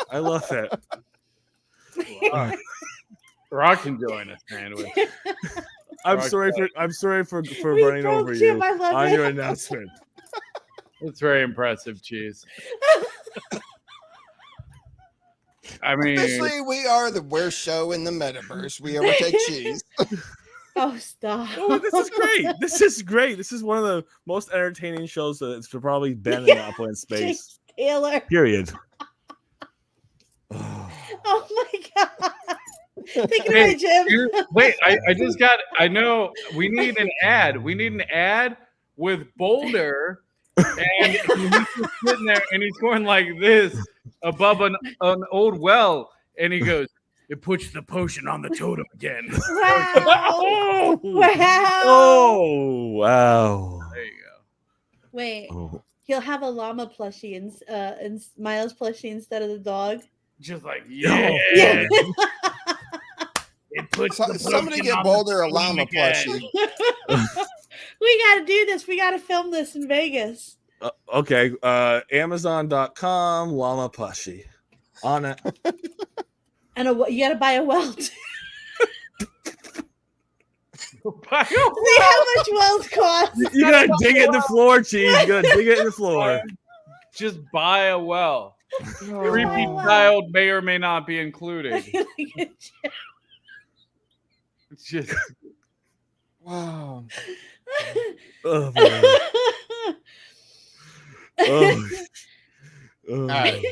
Rock can join us, man. I'm sorry for running over you on your announcement. It's very impressive, Cheese. I mean, officially, we are the worst show in the metaverse. We overtake Cheese. Oh, stop. Oh, this is great. This is one of the most entertaining shows that's probably been in Upland space. Taylor. Period. Oh my God. Take it away, Jim. Wait, I know we need an ad. We need an ad with Boulder. And he's just sitting there and he's going like this above an old well, and he goes, it puts the potion on the totem again. Wow. Oh, wow. There you go. Wait, he'll have a llama plushie and Miles plushie instead of the dog. Just like, Yeah. It puts somebody get Boulder a llama plushie. We got to do this. We got to film this in Vegas. Okay. Amazon.com, llama plushie. On it. And you got to buy a welt. Buy a See how much wells cost? You gotta dig it in the floor, Cheese. You gotta dig it in the floor. Just buy a well. Creepy wow. child may or may not be included. It's just Wow. Oh, man. Oh. Oh. right.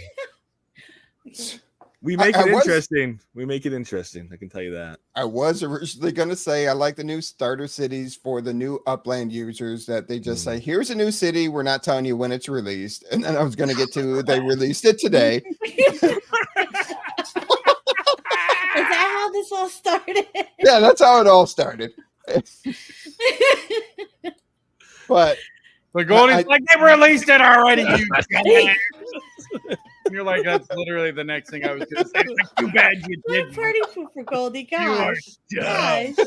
We make I it was- interesting. We make it interesting. I can tell you that. I was originally going to say I like the new starter cities for the new Upland users that they just say, here's a new city. We're not telling you when it's released. And then I was going to get to they released it today. Is that how this all started? Yeah, that's how it all started. But the Goldie's I- like they released it already. You dumbass. And you're like, that's literally the next thing I was going to say. Like, too bad you What didn't. party for Goldie? You are Gosh. dumb. Gosh.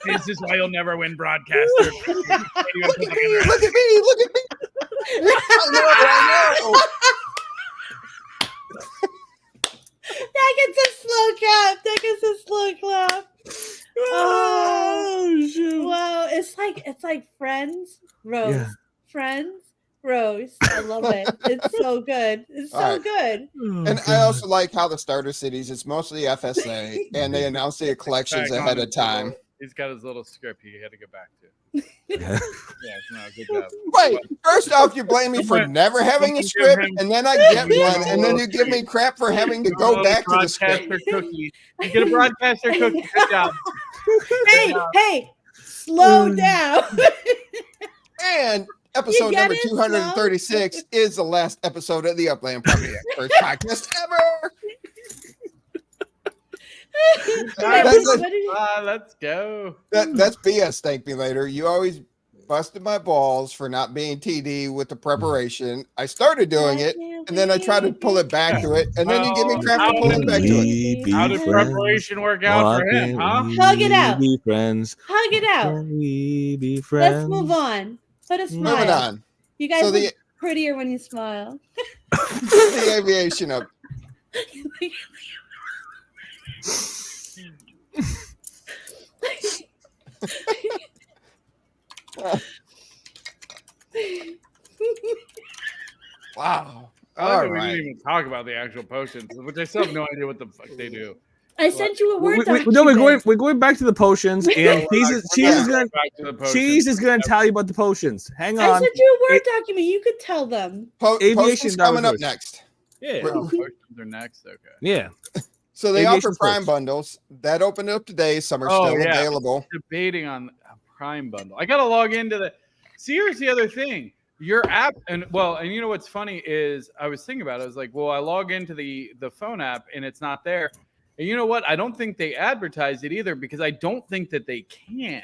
This is why you'll never win broadcaster. look at me. Look at me. I know. That gets a slow clap. That gets a slow clap. Oh, shoot. wow. It's like Friends, Rose. Yeah. Friends, Rose. I love it. It's so good. It's so All right. good. And I also like how the starter cities, it's mostly FSA, and they announce the collections Back on ahead his of time. little- He's got his little script he had to get back to. Yeah. Yeah, no, good job. Wait, first off, you blame me for never having a script, and then I get one, and then you give me crap for having to go back to the script. Broadcaster cookie. You get a broadcaster cookie. Good job. Hey, slow down. And episode You get number it, 236 is the last episode of the Upland Property Experts podcast ever. Let's go. That's BS. Thank me later. You always busted my balls for not being TD with the preparation. I started doing it, and then I tried to pull it back to it, and then you give me crap for pulling back to it. How did preparation work out for him, huh? Hug it out. Be friends. Hug it out. Can we be friends? Let's move on. Put a smile. Moving on. You guys So look prettier when you smile. The aviation up. Wow. I like All that we right. didn't even talk about the actual potions, which I still have no idea what the fuck they do. I sent you a word No, document. we're going back to the potions, and Cheese is gonna tell you about the potions. Hang I on. sent you a word document. You could tell them. Aviation Potions coming up dollars. next. Yeah. Oh, potions are next. Okay. Yeah. So they Aviation offer Prime first. bundles that opened up today. Some are Oh, still yeah. available. Debating on a Prime bundle. I gotta log into the. See, here's the other thing. Your app, and you know what's funny is I was thinking about it. I was like, well, I log into the phone app and it's not there. And you know what? I don't think they advertise it either because I don't think that they can.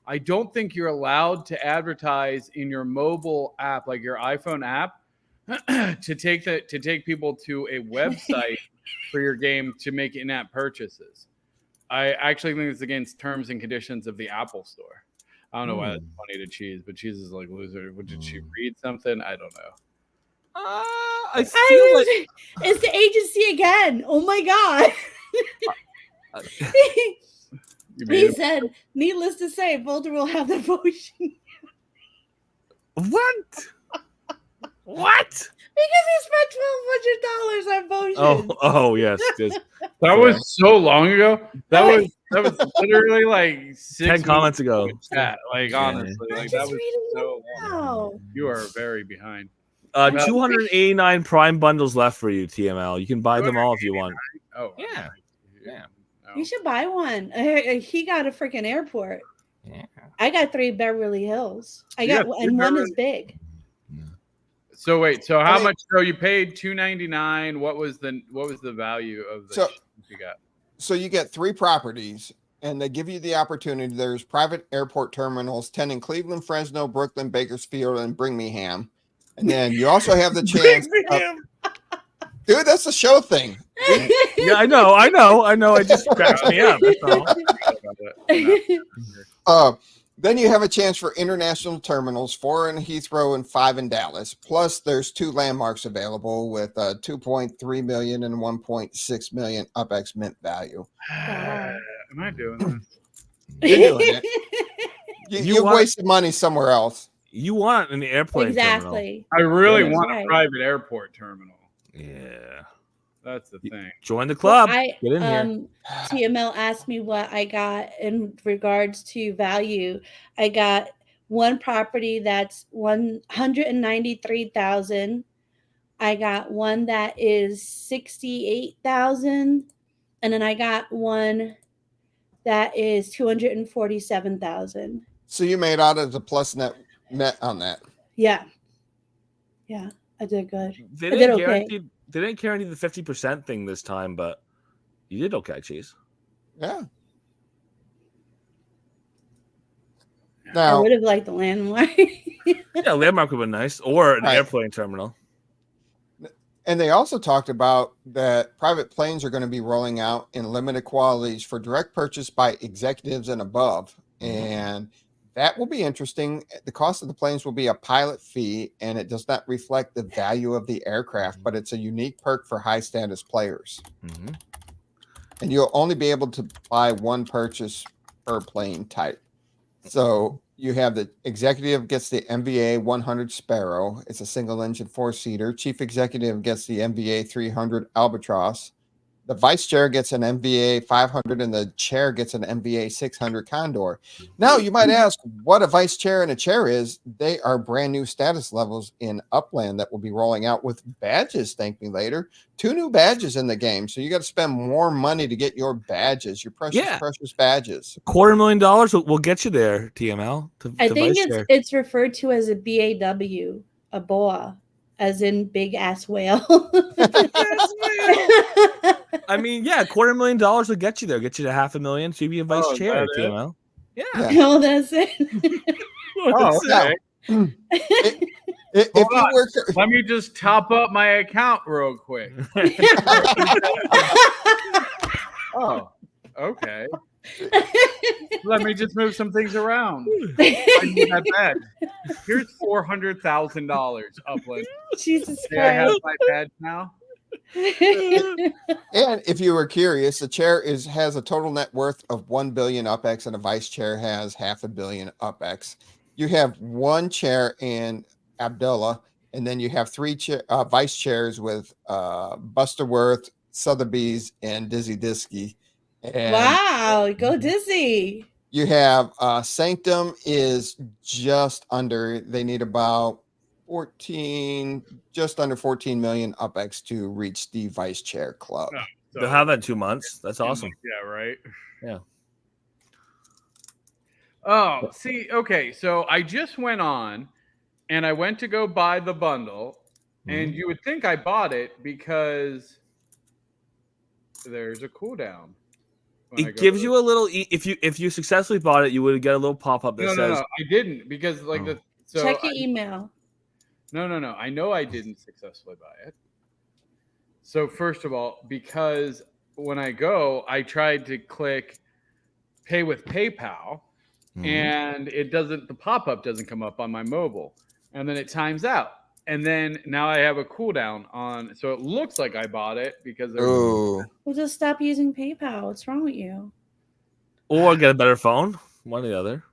I don't think you're allowed to advertise in your mobile app, like your iPhone app, to take people to a website for your game to make in-app purchases. I actually think it's against terms and conditions of the Apple Store. I don't know why that's funny to Cheese, but Cheese is like loser. Did she read something? I don't know. I feel like It's the agency again. Oh my god. He said, needless to say, Boulder will have the potion. what? What? Because he spent $1,200 on potions. Oh yes. Yes. That was so long ago. That was literally like 6 10 comments ago. Chat. Like honestly, I'm like just that was reading so it long. now. You are very behind. 289 Prime bundles left for you, TML. You can buy them all if you want. Oh Yeah. yeah. You should buy one. He got a freaking airport. Yeah. I got 3 Beverly Hills. You got 3 and one is Beverly- big. So wait, so how mean- much? So you paid $299. What was the value of the So- shit you got? So you get 3 properties, and they give you the opportunity. There's private airport terminals, 10 in Cleveland, Fresno, Brooklyn, Bakersfield, and Birmingham. And then you also have the chance. Dude, that's a show thing. Yeah, I know. It just cracks me up. That's all. Then you have a chance for international terminals, 4 in Heathrow and 5 in Dallas. Plus, there's 2 landmarks available with 2.3 million and 1.6 million UPX mint value. Am I doing this? You're doing it. You've want- wasted money somewhere else. You want an airplane terminal. Exactly. I really That's want right. a private airport terminal. Yeah. That's the thing. Join the club. Well, Get in here. TML asked me what I got in regards to value. I got one property that's 193,000. I got one that is 68,000, and then I got one that is 247,000. So you made out as a plus net on that. Yeah, I did good. They I did didn't okay. guarantee. They didn't guarantee the 50% thing this time, but you did okay, Cheese. Yeah. I Now, would have liked the landmark. Yeah, landmark would have been nice, or an Right. airplane terminal. and they also talked about that private planes are going to be rolling out in limited quantities for direct purchase by executives and above. And that will be interesting. The cost of the planes will be a pilot fee, and it does not reflect the value of the aircraft, but it's a unique perk for high status players. Mm-hmm. And you'll only be able to buy one purchase per plane type. So you have the executive gets the MVA 100 Sparrow. It's a single engine 4-seater. Chief executive gets the MVA 300 Albatross. The vice chair gets an MVA 500 and the chair gets an MVA 600 Condor. Now you might ask what a vice chair and a chair is. They are brand new status levels in Upland that will be rolling out with badges. Thank me later. 2 new badges in the game. So you got to spend more money to get your badges, your precious badges. $250,000 will get you there, TML. I think it's referred to as a BAW, a boa, as in big ass whale. I mean, yeah, $250,000 will get you there, get you to $500,000. So you'd be a vice chair, TML. Yeah. No, that's it. Oh, okay. If Hold you on. work, Let me just top up my account real quick. Oh, okay. Let me just move some things around. I need that badge. Here's $400,000, Upland. Jesus May I have Christ. my badge now? and if you were curious, the chair has a total net worth of 1 billion UPX, and a vice chair has $500 million UPX. You have one chair in Abdullah, and then you have 3 vice chairs with Busterworth, Sotheby's, and Dizzy Diskey. And Wow, go Dizzy. you have Sanctum is just under. They need about 14, just under 14 million UPX to reach the vice chair club. Oh, so, They'll have that in 2 months. That's awesome. Yeah, right. Yeah. Oh, see, okay. So I just went on and I went to go buy the bundle, and you would think I bought it because there's a cooldown. It gives you a little. If you successfully bought it, you would get a little pop up that says. No, I didn't, because Check your email. No. I know I didn't successfully buy it. So first of all, because when I go, I tried to click pay with PayPal, and it doesn't. The pop up doesn't come up on my mobile, and then it times out. And then now I have a cooldown on, so it looks like I bought it because there's. Ooh. Well, just stop using PayPal. What's wrong with you? Or get a better phone. One or the other.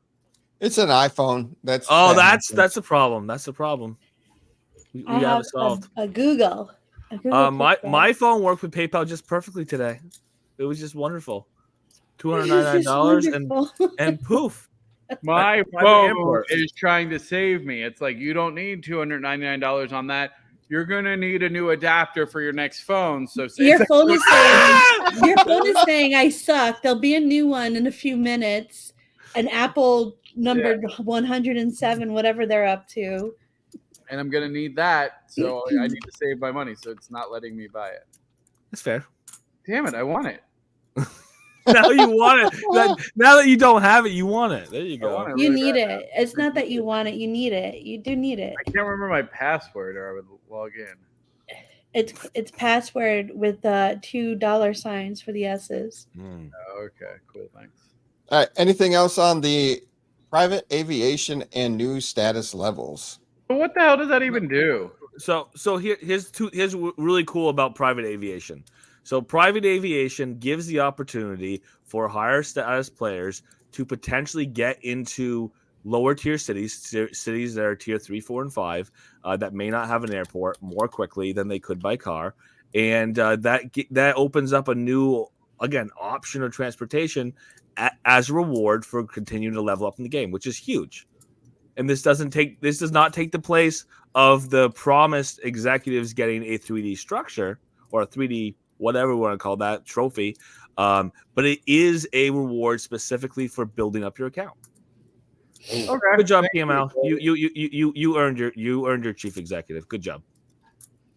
It's an iPhone. That's the problem. That's the problem. We I have have it solved. a Google. My phone worked with PayPal just perfectly today. It was just wonderful. $299 and poof. My Private phone airport. is trying to save me. It's like, you don't need $299 on that. You're gonna need a new adapter for your next phone. So Your phone is saying I suck. There'll be a new one in a few minutes. An Apple numbered 107, whatever they're up to. and I'm gonna need that. So I need to save my money. So it's not letting me buy it. That's fair. Damn it! I want it. Now you want it. Now that you don't have it, you want it. There you I want go. it You really need bad. it. It's not that you want it. You need it. You do need it. I can't remember my password, or I would log in. It's password with $2 for the S's. Mm. Oh, okay, cool, thanks. All right. Anything else on the private aviation and new status levels? But what the hell does that even do? So here's really cool about private aviation. So private aviation gives the opportunity for higher status players to potentially get into lower tier cities that are tier 3, 4, and 5 that may not have an airport more quickly than they could by car, and that opens up a new option of transportation as a reward for continuing to level up in the game, which is huge. And this does not take the place of the promised executives getting a 3D structure or a 3D whatever we want to call that trophy, but it is a reward specifically for building up your account. Okay. Good job, PML. You earned your chief executive. Good job.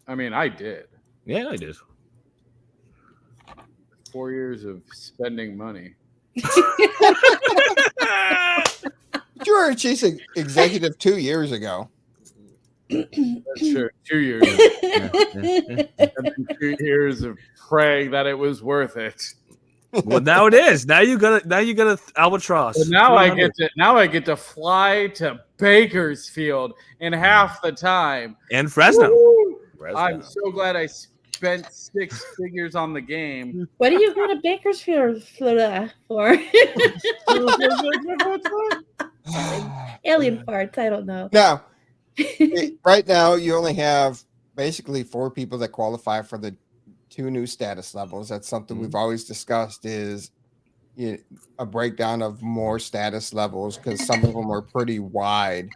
I mean, I did. Yeah, I did. 4 years of spending money. You were a chief executive 2 years ago. That's true. 2 years. 2 years of praying that it was worth it. Well, now it is. Now you got a albatross. So now I get to fly to Bakersfield in half the time. And Fresno. I'm so glad I spent 6 figures on the game. What do you go to Bakersfield for? Alien parts, I don't know. Now, right now, you only have basically 4 people that qualify for the 2 new status levels. That's something we've always discussed, is a breakdown of more status levels, because some of them are pretty wide.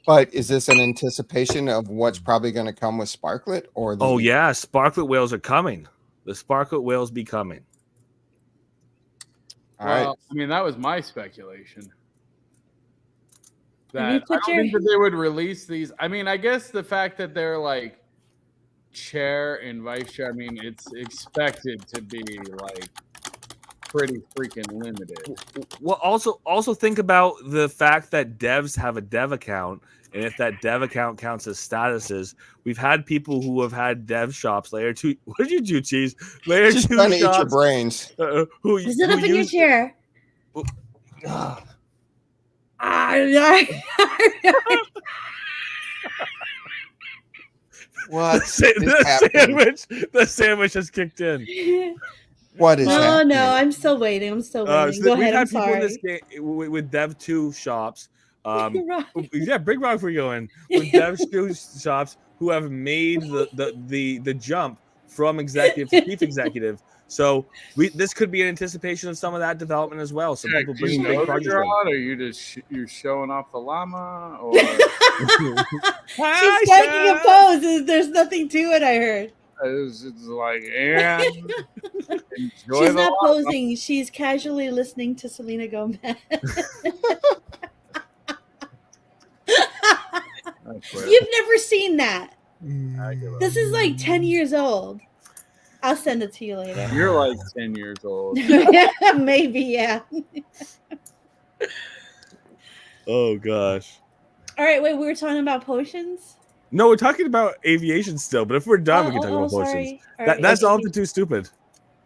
But is this an anticipation of what's probably going to come with Sparklet? Or yeah, Sparklet whales are coming. The Sparklet whales be coming. All right. I mean, that was my speculation. Have you I don't think that they would release these. I mean, I guess the fact that they're like chair and vice chair, I mean, it's expected to be like pretty freaking limited. Well, also think about the fact that devs have a dev account, and if that dev account counts as statuses, we've had people who have had dev shops. Layer 2, what did you do, Cheese? Layer 2 trying to eat your shops. brains. Sit up in your chair. What? The sandwich has kicked in. What is happening? Oh no, I'm still waiting. Go ahead. I'm sorry. We've had people in this game with Dev 2 shops. Yeah, Big Rock for going with Dev 2 shops who have made the jump from executive to chief executive. So this could be an anticipation of some of that development as well. Some people bring big projects. Or you just you're showing off the llama, or she's taking a pose. There's nothing to it. I heard. It's like, and she's not posing. She's casually listening to Selena Gomez. You've never seen that. This is like 10 years old. I'll send it to you later. You're like 10 years old. Maybe, yeah. Oh, gosh. All right, wait, we were talking about potions? No, we're talking about aviation still, but if we're done, we can talk about potions. That's all too stupid.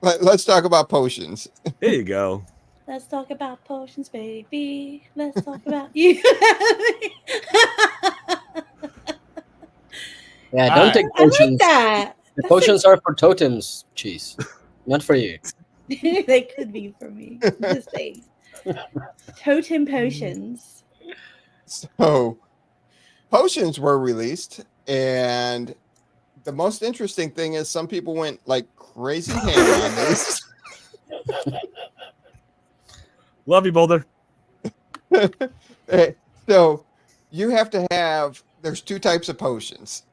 Let's talk about potions. There you go. Let's talk about potions, baby. Let's talk about you. Yeah, don't take potions. I like that. The potions are for totems, Cheese. Not for you. They could be for me. Just saying. Totem potions. So, potions were released, and the most interesting thing is some people went like crazy ham on this. Love you, Boulder. So you have to have, there's 2 types of potions,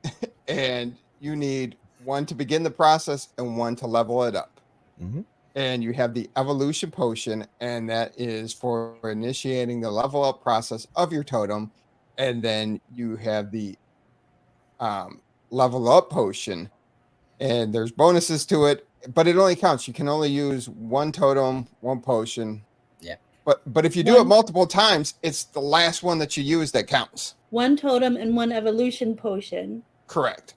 and you need one to begin the process and one to level it up. Mm-hmm. And you have the evolution potion, and that is for initiating the level up process of your totem. And then you have the level up potion, and there's bonuses to it, but it only counts. You can only use 1 totem, 1 potion. Yeah. But if you do it multiple times, it's the last one that you use that counts. 1 totem and 1 evolution potion. Correct.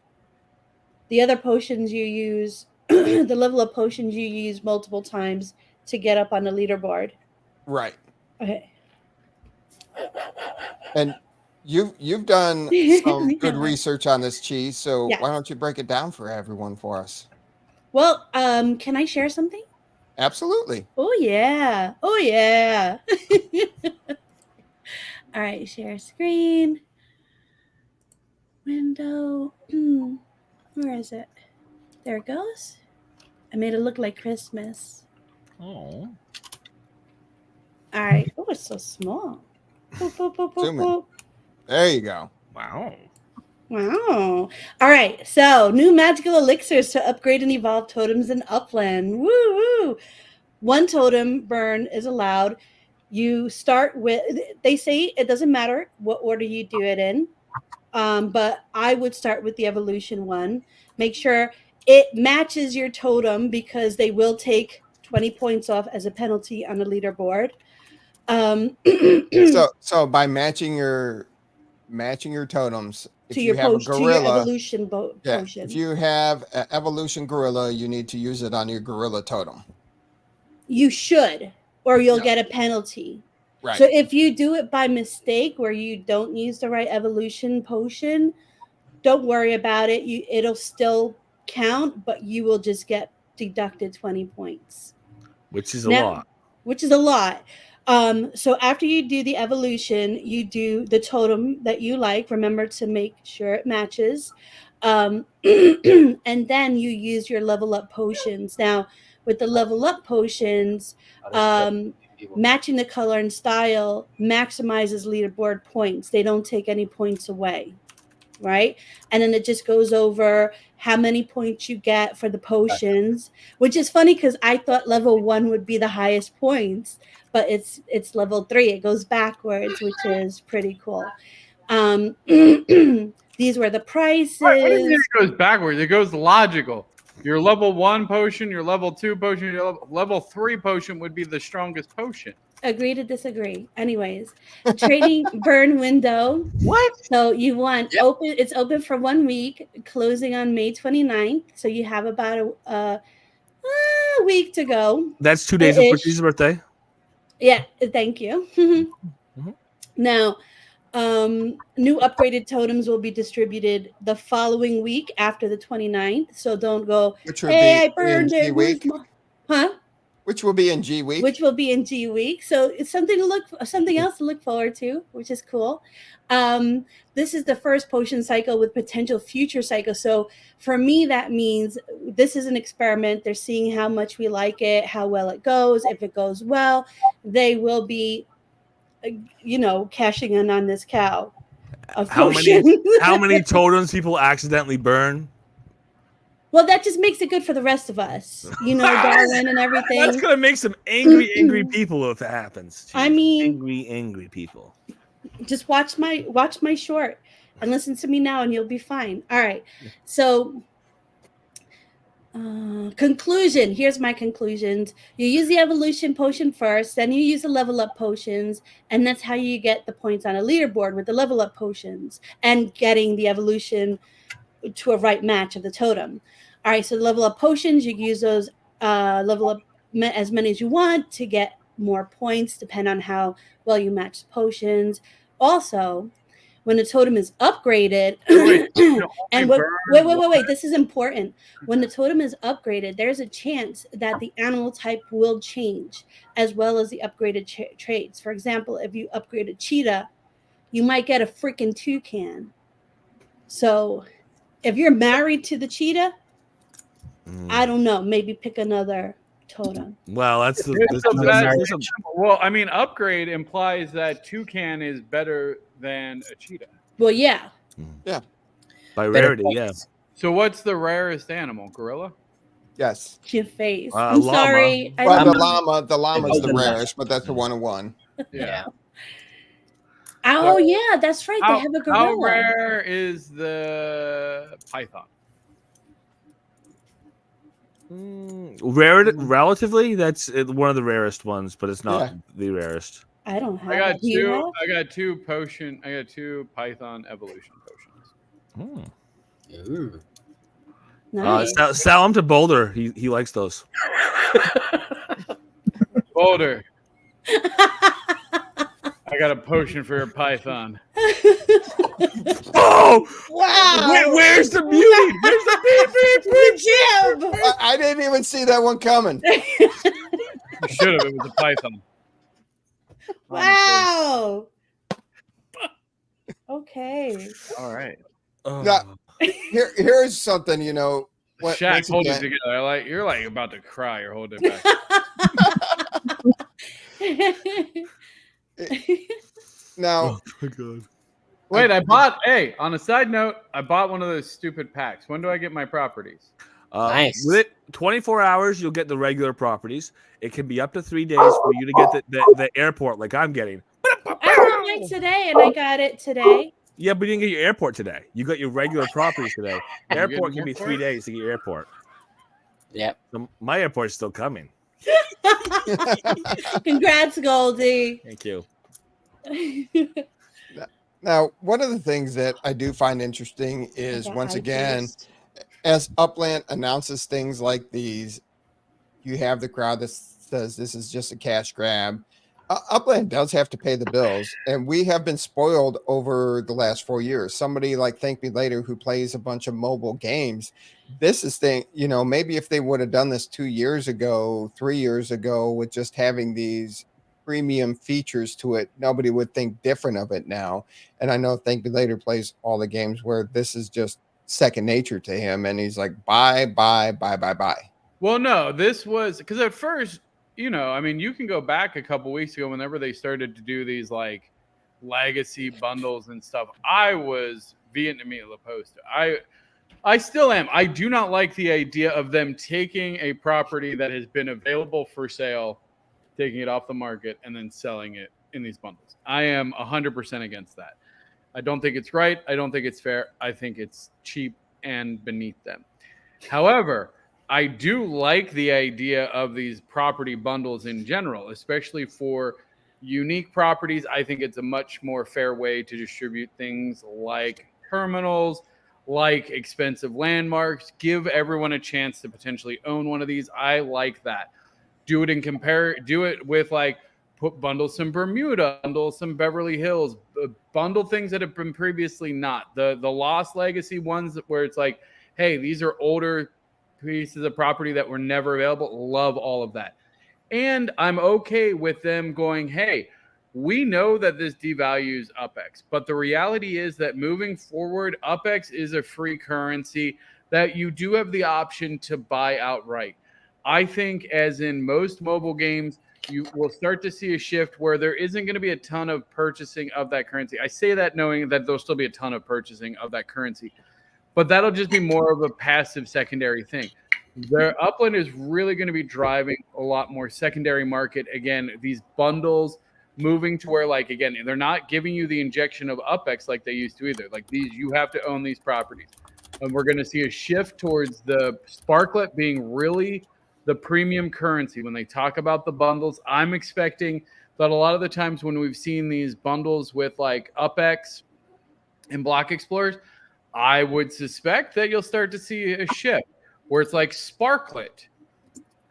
The other potions you use, the level up potions you use multiple times to get up on the leaderboard. Right. Okay. And you've done some good research on this, Cheese, so why don't you break it down for everyone for us? Well, can I share something? Absolutely. Oh yeah. Oh yeah. All right, share screen. Window. Where is it? There it goes. I made it look like Christmas. Oh. All right. Oh, it's so small. Boop, boop, boop, boop, Zoom in. boop. There you go. Wow. Wow. All right. So, new magical elixirs to upgrade and evolve totems in Upland. Woo woo. 1 totem burn is allowed. You start with, they say it doesn't matter what order you do it in, but I would start with the evolution one. Make sure it matches your totem because they will take 20 points off as a penalty on the leaderboard. So by matching your totems, if to you your have a to your gorilla, evolution potion. if you have an evolution gorilla, you need to use it on your gorilla totem. You should, or you'll get a penalty. Right. So if you do it by mistake where you don't use the right evolution potion, don't worry about it. It'll still count, but you will just get deducted 20 points. Which is a lot. Which is a lot. So after you do the evolution, you do the totem that you like. Remember to make sure it matches. And then you use your level up potions. Now, with the level up potions, matching the color and style maximizes leaderboard points. They don't take any points away, right? And then it just goes over how many points you get for the potions, which is funny because I thought level 1 would be the highest points, but it's level 3. It goes backwards, which is pretty cool. These were the prices. What do you mean it goes backwards? It goes logical. Your level 1 potion, your level 2 potion, your level 3 potion would be the strongest potion. Agree to disagree. Anyways, trading burn window. What? So you want open? It's open for 1 week, closing on May 29th. So you have about a week to go. That's 2 days before Jesus' birthday. Yeah, thank you. Now, new upgraded totems will be distributed the following week after the 29th. So don't go, hey, I burned it. Huh? Which will be in G week. Which will be in G week. So it's something else to look forward to, which is cool. This is the first potion cycle with potential future cycles. So for me, that means this is an experiment. They're seeing how much we like it, how well it goes. If it goes well, they will be, cashing in on this cow. How many totems people accidentally burn? Well, that just makes it good for the rest of us, Darwin and everything. That's gonna make some angry people if it happens. Jeez. I mean, angry people. Just watch my short and listen to me now, and you'll be fine. All right. So, conclusion. Here's my conclusions. You use the evolution potion first, then you use the level up potions, and that's how you get the points on a leaderboard with the level up potions and getting the evolution to a right match of the totem. All right, so level up potions, you use those level up as many as you want to get more points, depend on how well you match the potions. Also, when the totem is upgraded, and wait, this is important. When the totem is upgraded, there's a chance that the animal type will change, as well as the upgraded traits. For example, if you upgrade a cheetah, you might get a freaking toucan. So if you're married to the cheetah, I don't know, maybe pick another totem. Well, upgrade implies that toucan is better than a cheetah. Well, yeah. Yeah. By rarity, yeah. So what's the rarest animal? Gorilla? Yes. Your face. I'm llama. sorry. Well, the llama's the rarest, but that's a 1-1. Yeah. Oh, yeah, that's right. They have a gorilla. How rare is the python? Relatively, that's one of the rarest ones, but it's not the rarest. I don't have. I got two python evolution potions. Ooh. Nice. Sell them to Boulder. He likes those. Boulder. I got a potion for your python. Oh! Wow! Where's the beauty? Where's the beauty? Jim! I didn't even see that one coming. You should have. It was a python. Wow. Okay. All right. Now, here's something, you know. Shaq, hold it together. You're like about to cry. You're holding it back. Now, my God. Wait, on a side note, I bought one of those stupid packs. When do I get my properties? Nice. With 24 hours, you'll get the regular properties. It can be up to 3 days for you to get the airport like I'm getting. I got mine today, and I got it today. Yeah, but you didn't get your airport today. You got your regular properties today. The You airport getting can be 3 days to get your airport. Yep. So my airport's still coming. Congrats, Goldie. Thank you. now, one of the things that I do find interesting is Okay, once I again, just- as Upland announces things like these, you have the crowd that says this is just a cash grab. Upland does have to pay the bills, and we have been spoiled over the last 4 years. Somebody like ThankMeLater who plays a bunch of mobile games, this is maybe if they would have done this 2 years ago, 3 years ago, with just having these premium features to it, nobody would think different of it now. And I know ThankMeLater plays all the games where this is just second nature to him, and he's like, buy. Well, no, this was because at first, you can go back a couple weeks ago whenever they started to do these like legacy bundles and stuff. I was vehemently opposed to. I still am. I do not like the idea of them taking a property that has been available for sale, taking it off the market, and then selling it in these bundles. I am 100% against that. I don't think it's right. I don't think it's fair. I think it's cheap and beneath them. However, I do like the idea of these property bundles in general, especially for unique properties. I think it's a much more fair way to distribute things like terminals, like expensive landmarks. Give everyone a chance to potentially own one of these. I like that. Do it with bundle some Bermuda, bundle some Beverly Hills, bundle things that have been previously not. The Lost Legacy ones where it's like, hey, these are older pieces of property that were never available. Love all of that. And I'm okay with them going, hey, we know that this devalues UPX, but the reality is that moving forward, UPX is a free currency that you do have the option to buy outright. I think as in most mobile games, you will start to see a shift where there isn't going to be a ton of purchasing of that currency. I say that knowing that there'll still be a ton of purchasing of that currency, but that'll just be more of a passive secondary thing. The Upland is really going to be driving a lot more secondary market. Again, these bundles moving to where, again, they're not giving you the injection of UPX like they used to either. Like these, you have to own these properties. And we're going to see a shift towards the Sparklet being really the premium currency. When they talk about the bundles, I'm expecting that a lot of the times when we've seen these bundles with UPX and Block Explorers, I would suspect that you'll start to see a shift where it's like Sparklet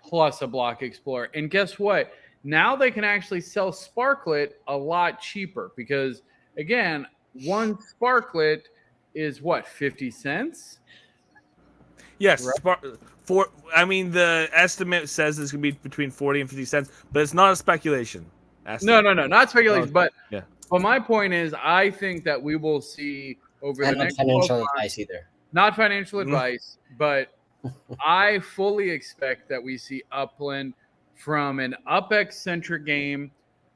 plus a Block Explorer. And guess what? Now they can actually sell Sparklet a lot cheaper because, again, one Sparklet is what, 50 cents? Yes. Right. The estimate says it's going to be between 40 and 50 cents, but it's not a speculation. No, not speculation. No, But my point is, I think that we will see over the next financial advice either. Not financial advice, but I fully expect that we see Upland from an UPX centric game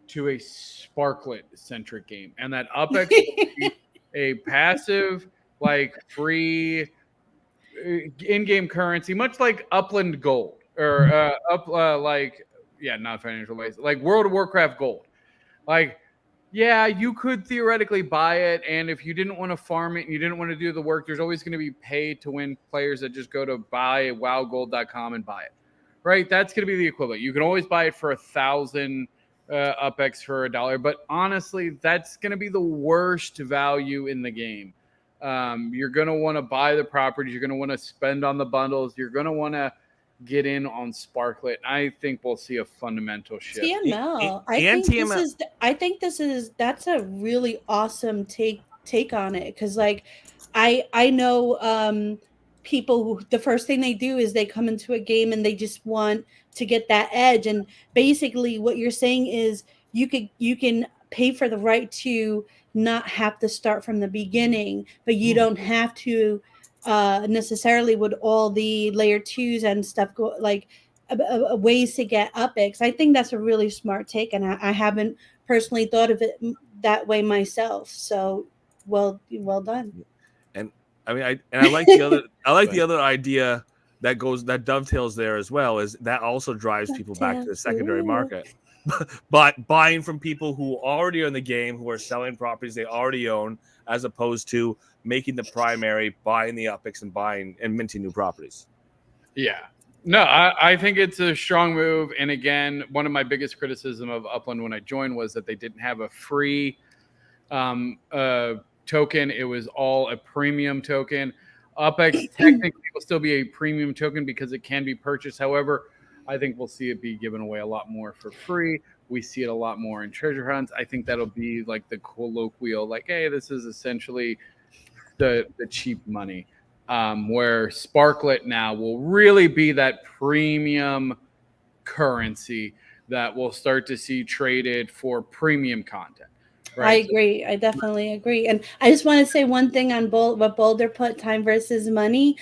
to a Sparklet centric game, and that UPX will be a passive, free in-game currency, much like Upland Gold or not financial advice, like World of Warcraft Gold. Yeah, you could theoretically buy it, and if you didn't want to farm it and you didn't want to do the work, there's always going to be pay-to-win players that just go to buywowgold.com and buy it, right? That's going to be the equivalent. You can always buy it for 1,000 UPX for $1, but honestly, that's going to be the worst value in the game. You're going to want to buy the properties. You're going to want to spend on the bundles. You're going to want to get in on Sparklet. I think we'll see a fundamental shift. TML. I think that's a really awesome take on it because I know people who the first thing they do is they come into a game and they just want to get that edge. And basically what you're saying is you can pay for the right to not have to start from the beginning, but you don't have to necessarily with all the layer 2s and stuff go like ways to get UPX. I think that's a really smart take, and I haven't personally thought of it that way myself. So well done. And I mean, I like the other idea that dovetails there as well, is that also drives people back to the secondary market. But buying from people who already are in the game, who are selling properties they already own, as opposed to making the primary, buying the UPX and buying and minting new properties. Yeah. No, I think it's a strong move. And again, one of my biggest criticism of Upland when I joined was that they didn't have a free token. It was all a premium token. UPX technically will still be a premium token because it can be purchased. However, I think we'll see it be given away a lot more for free. We see it a lot more in treasure hunts. I think that'll be like the colloquial, like, hey, this is essentially the cheap money. Where Sparklet now will really be that premium currency that we'll start to see traded for premium content. Right? I agree. I definitely agree. And I just want to say one thing on what Boulder put, time versus money.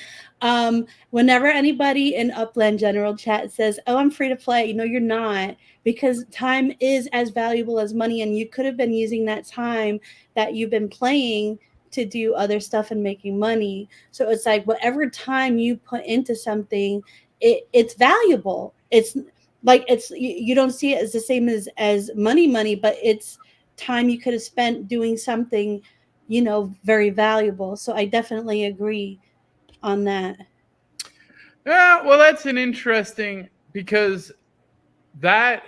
Whenever anybody in Upland general chat says, oh, I'm free to play, no, you're not, because time is as valuable as money. And you could have been using that time that you've been playing to do other stuff and making money. So it's like whatever time you put into something, it's valuable. It's like you don't see it as the same as money, but it's time you could have spent doing something, very valuable. So I definitely agree on that. Yeah, well, that's an interesting, because that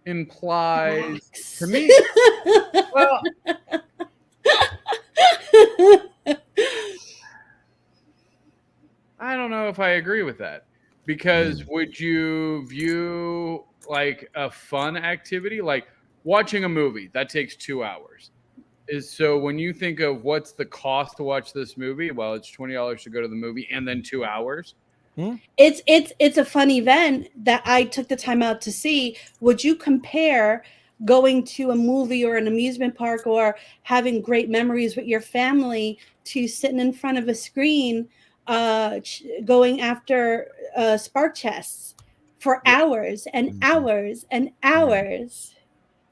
implies to me. Well, I don't know if I agree with that, because would you view like a fun activity like watching a movie that takes 2 hours? So when you think of what's the cost to watch this movie, well, it's $20 to go to the movie and then 2 hours. It's a fun event that I took the time out to see. Would you compare going to a movie or an amusement park or having great memories with your family to sitting in front of a screen going after spark chests for hours and hours and hours?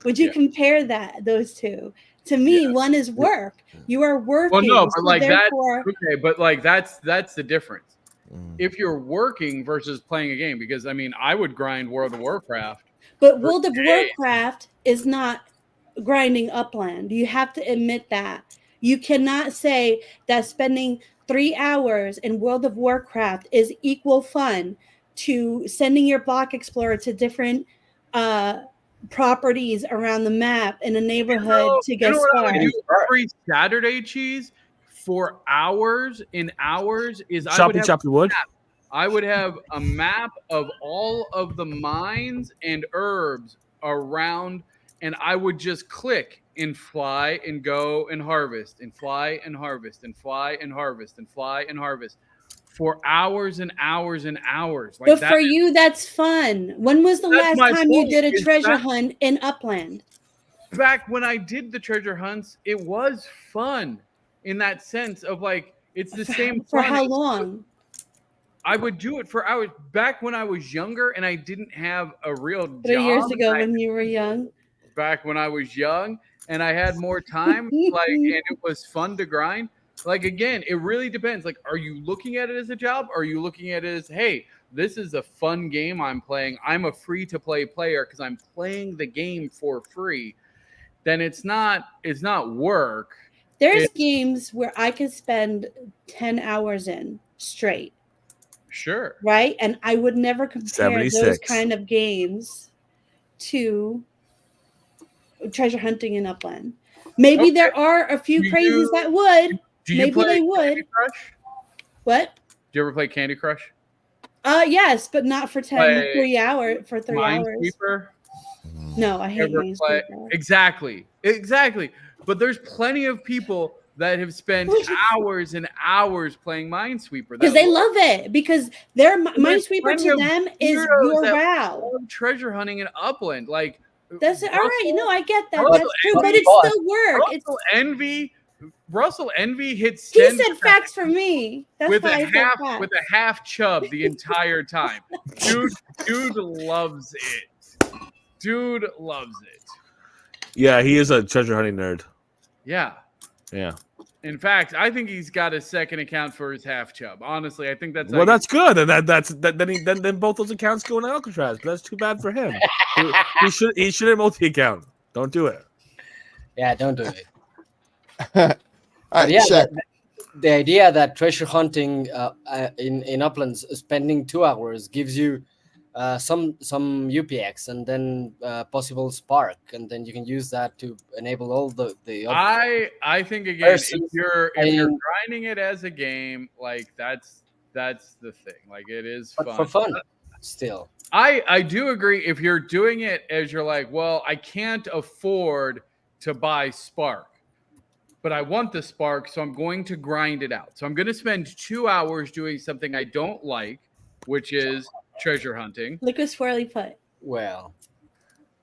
Would you compare those two? To me, one is work. You are working. Well, no, but so like therefore, okay, but like that's the difference. If you're working versus playing a game, because I mean, I would grind World of Warcraft. But World of Warcraft is not grinding Upland. You have to admit that. You cannot say that spending 3 hours in World of Warcraft is equal fun to sending your block explorer to different properties around the map in a neighborhood to get stars. Every Saturday, cheese for hours and hours is choppy wood. I would have a map of all of the mines and herbs around, and I would just click and fly and go and harvest and fly and harvest and fly and harvest and fly and harvest for hours and hours and hours. Like but for you, that's fun. When was the last time you did a treasure hunt in Upland? Back when I did the treasure hunts, it was fun in that sense of like, it's the same for fun. How long? I would do it for hours. Back when I was younger and I didn't have a real job. 3 years ago when you were young? Back when I was young and I had more time, like, and it was fun to grind. Like, again, it really depends. Like, are you looking at it as a job? Or are you looking at it as, hey, this is a fun game I'm playing. I'm a free-to-play player because I'm playing the game for free. Then it's not work. There's games where I could spend 10 hours in straight. Sure. Right? And I would never compare 76. those kind of games to treasure hunting in Upland. Maybe there are a few crazies that would. Maybe they would. Candy Crush? What? Do you ever play Candy Crush? Yes, but not for 3 hours. Minesweeper? No, I hate Minesweeper. Exactly. But there's plenty of people that have spent hours and hours playing Minesweeper. Because they love it. Because their Minesweeper to them is your WoW. Treasure hunting in Upland, like that's all right. No, I get that. Russell That's true, but it still works. Russell Envy hits. He said facts for me. That's with why with a half chub the entire time. Dude loves it. Dude loves it. Yeah, he is a treasure hunting nerd. Yeah. Yeah. In fact, I think he's got a second account for his half chub. Honestly, I think that's that's good. And then both those accounts go in Alcatraz. But that's too bad for him. he should have multi-account. Don't do it. Yeah, don't do it. Yeah, the idea that treasure hunting in Uplands, spending 2 hours gives you some UPX and then possible spark, and then you can use that to enable all the. I think again, if you're grinding it as a game, like that's the thing. Like it is fun. For fun, still. I do agree. If you're doing it as you're like, well, I can't afford to buy spark, but I want the spark, so I'm going to grind it out. So I'm going to spend 2 hours doing something I don't like, which is treasure hunting. Look at Swirly put. Well,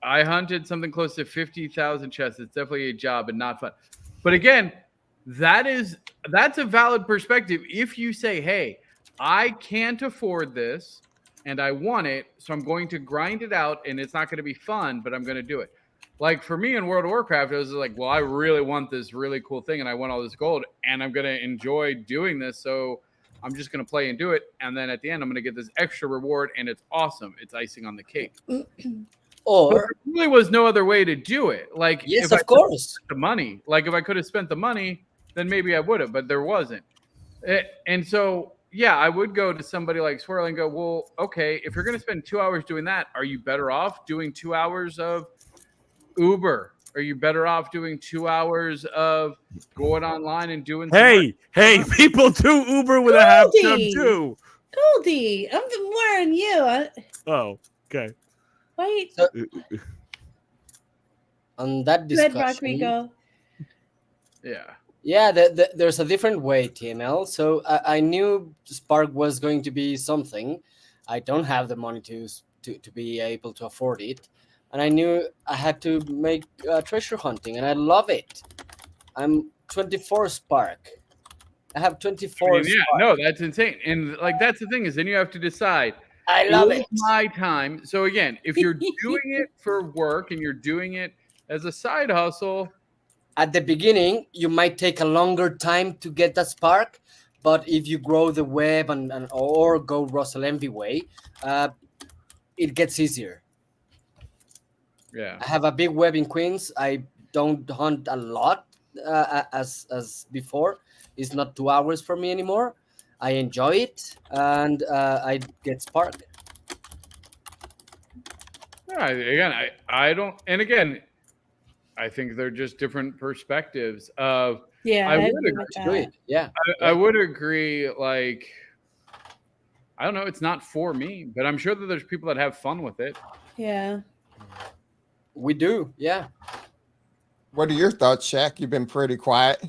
I hunted something close to 50,000 chests. It's definitely a job and not fun. But again, that's a valid perspective. If you say, hey, I can't afford this and I want it, so I'm going to grind it out, and it's not going to be fun, but I'm going to do it. Like for me in World of Warcraft, it was like, well, I really want this really cool thing and I want all this gold and I'm going to enjoy doing this. So I'm just going to play and do it. And then at the end, I'm going to get this extra reward and it's awesome. It's icing on the cake. Or there really was no other way to do it. Like, yes, if of course. The money, like if I could have spent the money, then maybe I would have, but there wasn't. And so, yeah, I would go to somebody like Swirl and go, well, okay, if you're going to spend 2 hours doing that, are you better off doing 2 hours of Uber? Are you better off doing 2 hours of going online and doing? Hey, people do Uber with a half chub too. Goldie, I'm more on you. Oh, okay. Wait. So, on that discussion, Red Rodrigo. Yeah, there's a different way, TML. So I knew Spark was going to be something. I don't have the money to be able to afford it. And I knew I had to make treasure hunting, and I love it. I'm 24 Spark. I have 24 Spark. No, that's insane. And like that's the thing is then you have to decide. I love it. My time. So again, if you're doing it for work and you're doing it as a side hustle, at the beginning you might take a longer time to get that spark, but if you grow the web and or go Russell Envy way, it gets easier. Yeah, I have a big web in Queens. I don't hunt a lot as before. It's not 2 hours for me anymore. I enjoy it, and I get spark. Yeah, again, I don't, and again, I think they're just different perspectives of. Yeah, I would agree. Yeah, I would agree. Like, I don't know, it's not for me, but I'm sure that there's people that have fun with it. Yeah. We do, yeah. What are your thoughts, Shaq? You've been pretty quiet.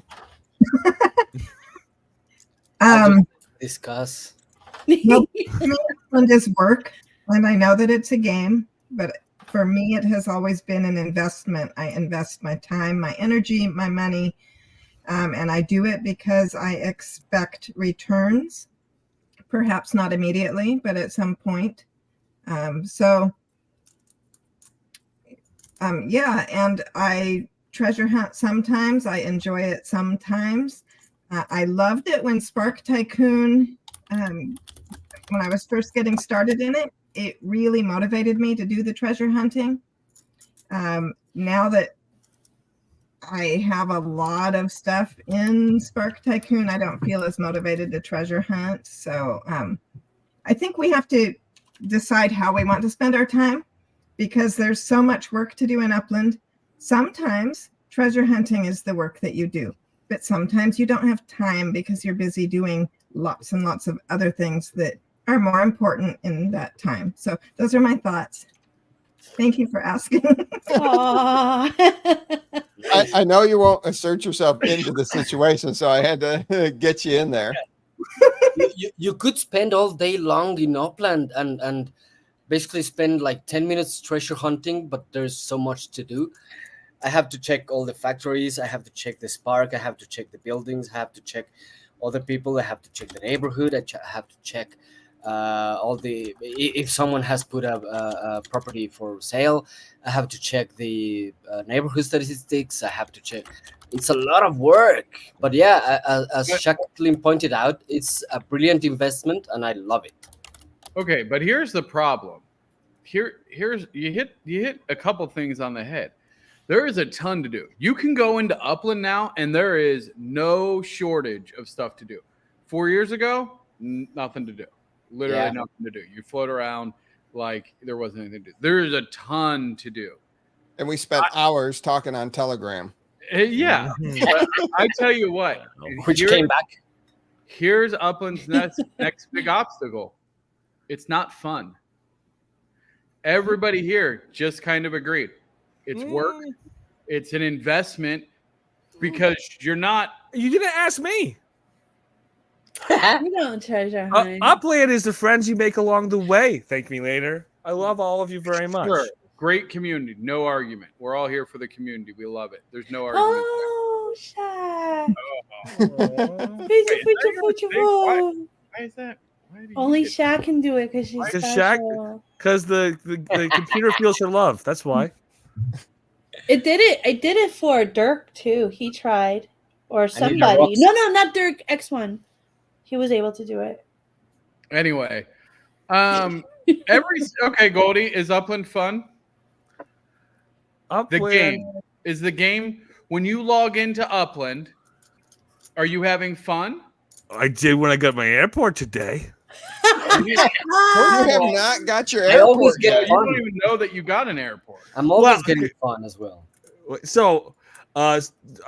Discuss. Well, Upland is work, and I know that it's a game, but for me, it has always been an investment. I invest my time, my energy, my money, and I do it because I expect returns, perhaps not immediately, but at some point. Yeah, and I treasure hunt sometimes. I enjoy it sometimes. I loved it when Spark Tycoon, when I was first getting started in it, it really motivated me to do the treasure hunting. Now that I have a lot of stuff in Spark Tycoon, I don't feel as motivated to treasure hunt. So I think we have to decide how we want to spend our time, because there's so much work to do in Upland. Sometimes treasure hunting is the work that you do, but sometimes you don't have time because you're busy doing lots and lots of other things that are more important in that time. So those are my thoughts. Thank you for asking. Aw. I know you won't assert yourself into the situation, so I had to get you in there. You could spend all day long in Upland and basically spend like 10 minutes treasure hunting, but there's so much to do. I have to check all the factories. I have to check the spark. I have to check the buildings. I have to check other people. I have to check the neighborhood. I have to check all the if someone has put a property for sale. I have to check the neighborhood statistics. I have to check. It's a lot of work, but yeah, as Jacqueline pointed out, it's a brilliant investment, and I love it. Okay, but here's the problem. Here's you hit a couple things on the head. There is a ton to do. You can go into Upland now, and there is no shortage of stuff to do. 4 years ago, nothing to do. Literally nothing to do. You float around like there wasn't anything to do. There is a ton to do. And we spent hours talking on Telegram. Yeah. But I tell you what. Which came back. Here's Upland's next big obstacle. It's not fun. Everybody here just kind of agreed. It's work. It's an investment because you're not. You didn't ask me. You don't treasure hunt. Upland is the friends you make along the way. Thank me later. I love all of you very much. Sure. Great community. No argument. We're all here for the community. We love it. There's no argument. Oh, Shaq. Why is that? Only Shaq can do it because she's special. Because the computer feels her love. That's why. It did it. I did it for Dirk too. He tried, or somebody. No, not Dirk. X1. He was able to do it. Anyway, okay, Goldie, is Upland fun? Upland. The game when you log into Upland. Are you having fun? I did when I got my airport today. You have not got your airport yet. You don't even know that you got an airport. I'm always getting fun as well. So, I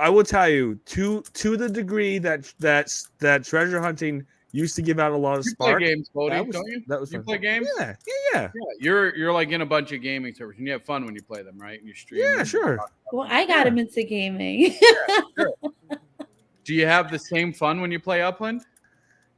will tell you to the degree that treasure hunting used to give out a lot of spark. You play games, Cody, don't you? That was you fun. Play games? Yeah. You're like in a bunch of gaming servers, and you have fun when you play them, right? And you stream. Yeah, sure. Well, I got him into gaming. Yeah, sure. Do you have the same fun when you play Upland?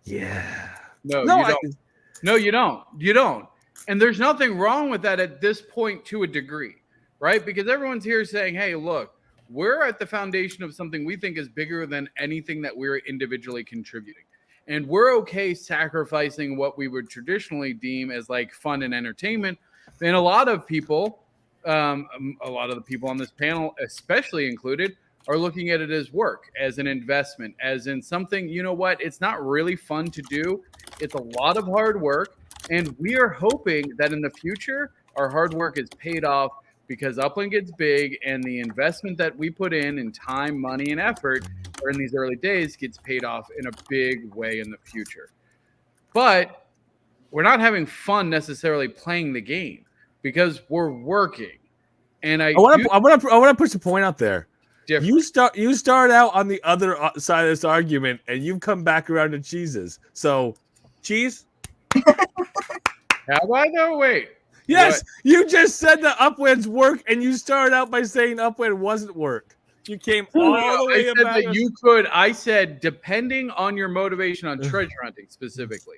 Yeah. No, you don't. No, you don't. You don't. And there's nothing wrong with that at this point to a degree, right? Because everyone's here saying, hey, look, we're at the foundation of something we think is bigger than anything that we're individually contributing. And we're okay sacrificing what we would traditionally deem as like fun and entertainment. And a lot of people, a lot of the people on this panel, especially included, are looking at it as work, as an investment, as in something, you know what, it's not really fun to do. It's a lot of hard work. And we are hoping that in the future, our hard work is paid off because Upland gets big and the investment that we put in time, money, and effort in these early days gets paid off in a big way in the future. But we're not having fun necessarily playing the game because we're working. And I want to push a point out there. Different. You start out on the other side of this argument, and you've come back around to cheeses. So, cheese. Have I though? Wait. Yes, what? You just said that Upland's work, and you started out by saying Upland wasn't work. You came all the way about that you could. I said depending on your motivation on treasure hunting specifically.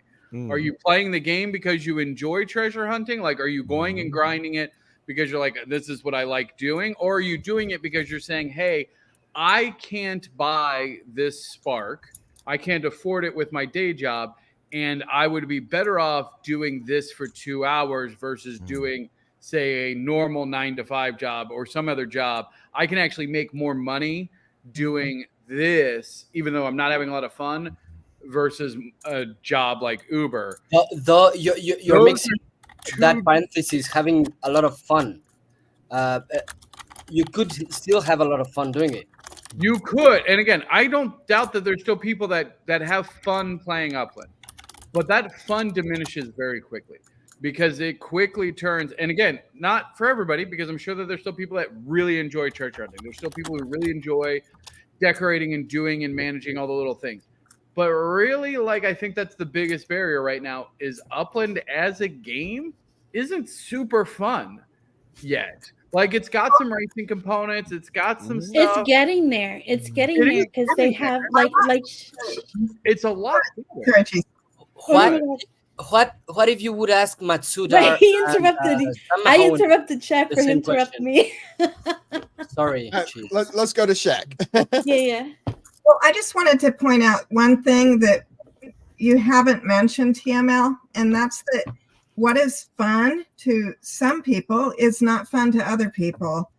Are you playing the game because you enjoy treasure hunting? Like, are you going and grinding it because you're like, this is what I like doing? Or are you doing it because you're saying, hey, I can't buy this spark. I can't afford it with my day job. And I would be better off doing this for 2 hours versus doing, say, a normal 9-to-5 job or some other job. I can actually make more money doing this, even though I'm not having a lot of fun, versus a job like Uber. You're mixing that parenthesis, having a lot of fun. You could still have a lot of fun doing it. You could. And again, I don't doubt that there's still people that have fun playing Upland. But that fun diminishes very quickly because it quickly turns. And again, not for everybody, because I'm sure that there's still people that really enjoy treasure hunting. There's still people who really enjoy decorating and doing and managing all the little things. But really, like, I think that's the biggest barrier right now is Upland as a game isn't super fun. yet. Like it's got some racing components. It's got some stuff. It's getting there. It's getting there because they have like. It's a lot. What if you would ask Matsuda? Right, he interrupted. I interrupted Shaq for him to interrupt me. Sorry. Let's go to Shaq. Yeah. Well, I just wanted to point out one thing that you haven't mentioned, TML, and that's that what is fun to some people is not fun to other people.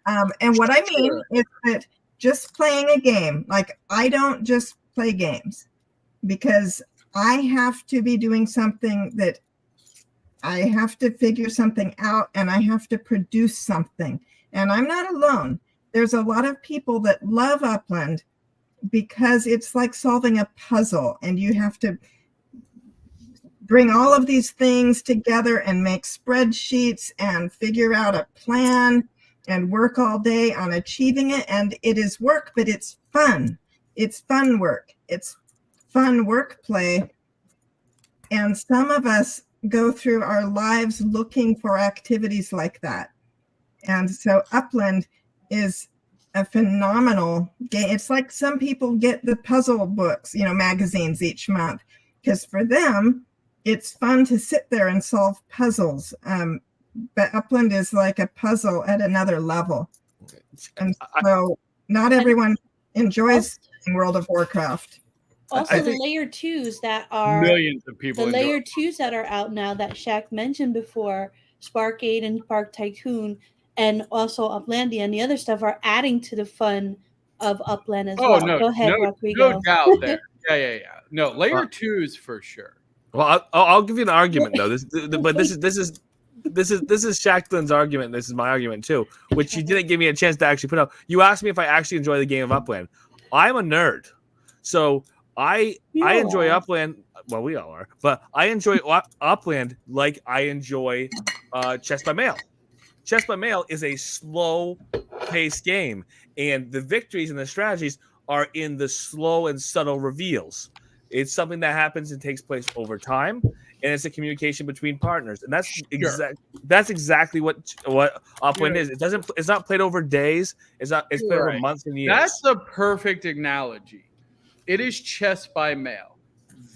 And what I mean is that just playing a game, like I don't just play games because I have to be doing something that I have to figure something out and I have to produce something. And I'm not alone. There's a lot of people that love Upland because it's like solving a puzzle and you have to bring all of these things together and make spreadsheets and figure out a plan and work all day on achieving it. And it is work, but it's fun. It's fun work. It's fun work play. And some of us go through our lives looking for activities like that. And so Upland is a phenomenal game. It's like some people get the puzzle books, magazines each month, because for them, it's fun to sit there and solve puzzles. But Upland is like a puzzle at another level. And so not everyone enjoys World of Warcraft. Also, the layer 2s that are millions of people. The layer 2s that are out now that Shaq mentioned before, Spark 8 and Spark Tycoon, and also Uplandia and the other stuff are adding to the fun of Upland as well. No, go ahead, Rodrigo. No doubt there. Yeah. No, layer 2s for sure. Well, I'll give you an argument though. This is Shacklin's argument. This is my argument too, which you didn't give me a chance to actually put out. You asked me if I actually enjoy the game of Upland. I'm a nerd, so I enjoy Upland. Well, we all are, but I enjoy Upland like I enjoy Chess by Mail. Chess by Mail is a slow-paced game, and the victories and the strategies are in the slow and subtle reveals. It's something that happens and takes place over time, and it's a communication between partners, and that's exactly what Upland is. It's not played over days. It's played over months and years. That's a perfect analogy. It is chess by mail.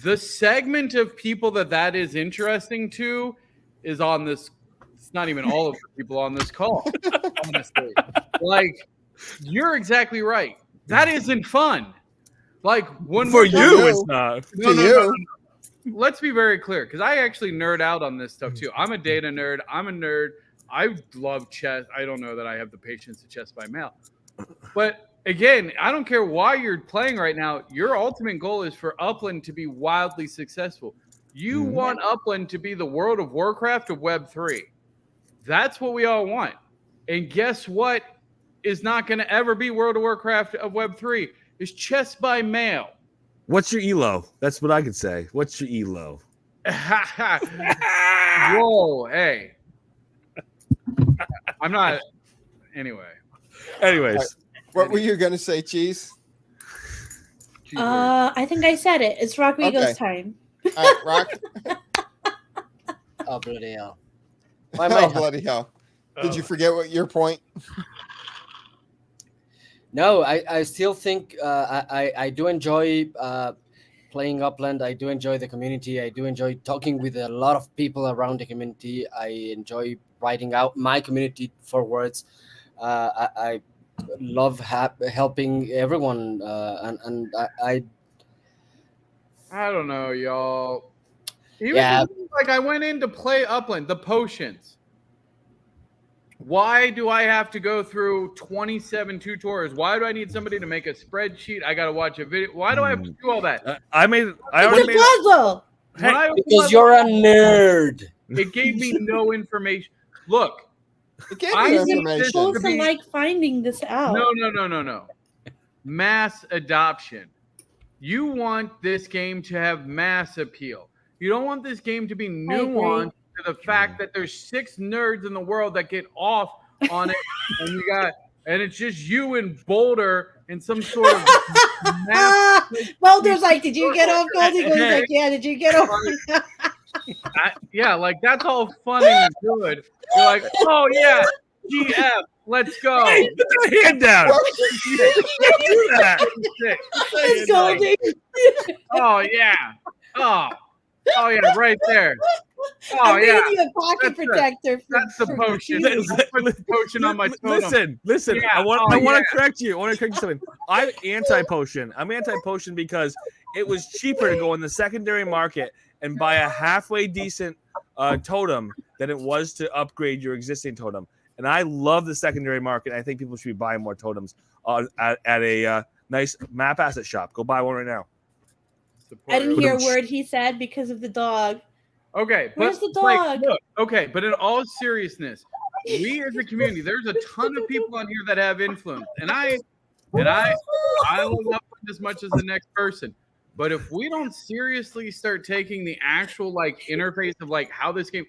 The segment of people that is interesting to is on this. It's not even all of the people on this call. Honestly, like you're exactly right. That isn't fun. Like when for you, it's not. No. Let's be very clear, because I actually nerd out on this stuff too. I'm a data nerd. I'm a nerd. I love chess. I don't know that I have the patience to chess by mail. But again, I don't care why you're playing right now. Your ultimate goal is for Upland to be wildly successful. You want Upland to be the World of Warcraft of Web3. That's what we all want. And guess what is not going to ever be World of Warcraft of Web3? Is chess by mail. What's your ELO? That's what I could say. What's your ELO? Whoa, hey. I'm not. Anyways. Right. What were you going to say, Cheese? I think I said it. It's Rodrigo's time. All right, Rock. Oh, bloody hell. Bloody hell. Did you forget what your point? No, I still think I do enjoy playing Upland. I do enjoy the community. I do enjoy talking with a lot of people around the community. I enjoy writing out my community for words. I love helping everyone, and I don't know, y'all. Like I went in to play Upland, the potions. Why do I have to go through 27 tutorials? Why do I need somebody to make a spreadsheet? I got to watch a video. Why do I have to do all that? I already made a puzzle. Because you're a nerd. It gave me no information. Look, it gave me information. Supposed to like finding this out. No. Mass adoption. You want this game to have mass appeal. You don't want this game to be nuanced to the fact that there's 6 nerds in the world that get off on it, and it's just you and Boulder and some sort of Boulder's like, did you get off? Goldie goes like, yeah, did you get off? Yeah, like that's all fun and good. You're like, oh yeah, GF, let's go. Hey, put that hand down. Don't do that. Let's go, dude. Oh yeah. Oh yeah, right there. Oh I'm yeah. giving you a pocket protector. That's the potion. I put the potion on my totem. Listen. Yeah. I want Oh, to yeah. correct you. I want to correct you something. I'm anti-potion. I'm anti-potion because it was cheaper to go in the secondary market and buy a halfway decent totem than it was to upgrade your existing totem. And I love the secondary market. I think people should be buying more totems at a nice map asset shop. Go buy one right now. I didn't hear a word he said because of the dog. Okay, Where's but the dog? look, okay, but in all seriousness, we as a community, there's a ton of people on here that have influence, and I love Upland as much as the next person. But if we don't seriously start taking the actual like interface of like how this game,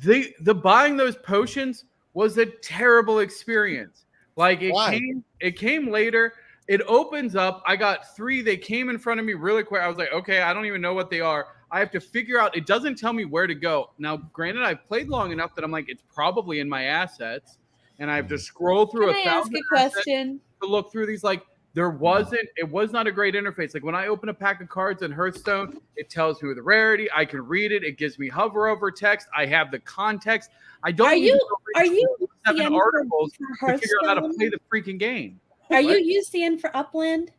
the buying those potions was a terrible experience. Like it came later. It opens up. I got 3. They came in front of me really quick. I was like, okay, I don't even know what they are. I have to figure out. It doesn't tell me where to go. Now, granted, I've played long enough that I'm like, it's probably in my assets, and I have to scroll through Can I ask a question to look through these. Like, it was not a great interface. Like when I open a pack of cards in Hearthstone, it tells me the rarity. I can read it. It gives me hover over text. I have the context. I don't. Are you 7 articles for to figure out how to Hearthstone? play the freaking game? Are you UCN for Upland?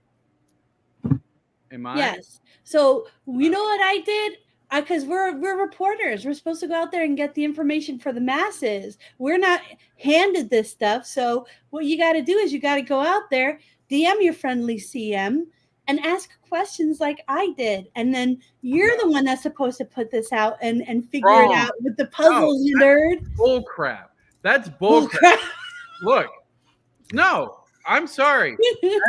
Am I? Yes. So you know what I did? Because we're reporters. We're supposed to go out there and get the information for the masses. We're not handed this stuff. So what you got to do is you got to go out there, DM your friendly CM, and ask questions like I did. And then you're the one that's supposed to put this out and figure it out with the puzzles, you nerd. Bull crap. That's bull crap. Look, no, I'm sorry.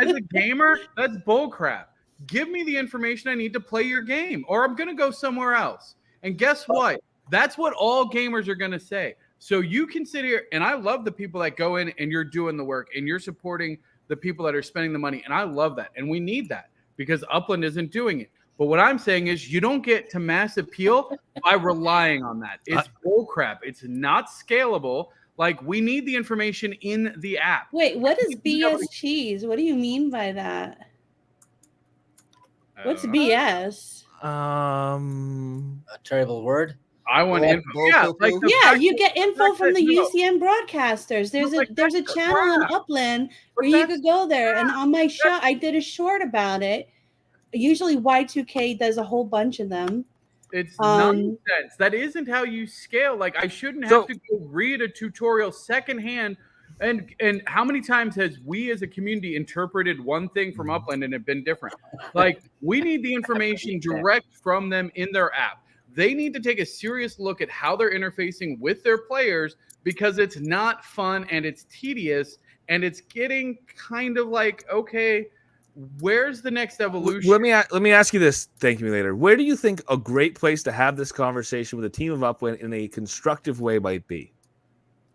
As a gamer, that's bull crap. Give me the information I need to play your game, or I'm going to go somewhere else. And guess what? That's what all gamers are going to say. So you consider, and I love the people that go in and you're doing the work and you're supporting the people that are spending the money. And I love that. And we need that because Upland isn't doing it. But what I'm saying is you don't get to mass appeal by relying on that. It's bull crap. It's not scalable. Like, we need the information in the app. Wait, what is BS cheese? What do you mean by that? What's BS? A terrible word. I want info. Yeah, you get info from the UCN broadcasters. There's a channel on Upland where you could go there. And on my show, I did a short about it. Usually Y2K does a whole bunch of them. It's nonsense. That isn't how you scale. Like, I shouldn't have to go read a tutorial secondhand. And how many times has we as a community interpreted one thing from Upland and it been different? Like, we need the information direct from them in their app. They need to take a serious look at how they're interfacing with their players because it's not fun and it's tedious and it's getting kind of like, okay, where's the next evolution? Let me ask you this. ThankMeLater. Where do you think a great place to have this conversation with a team of Upland in a constructive way might be?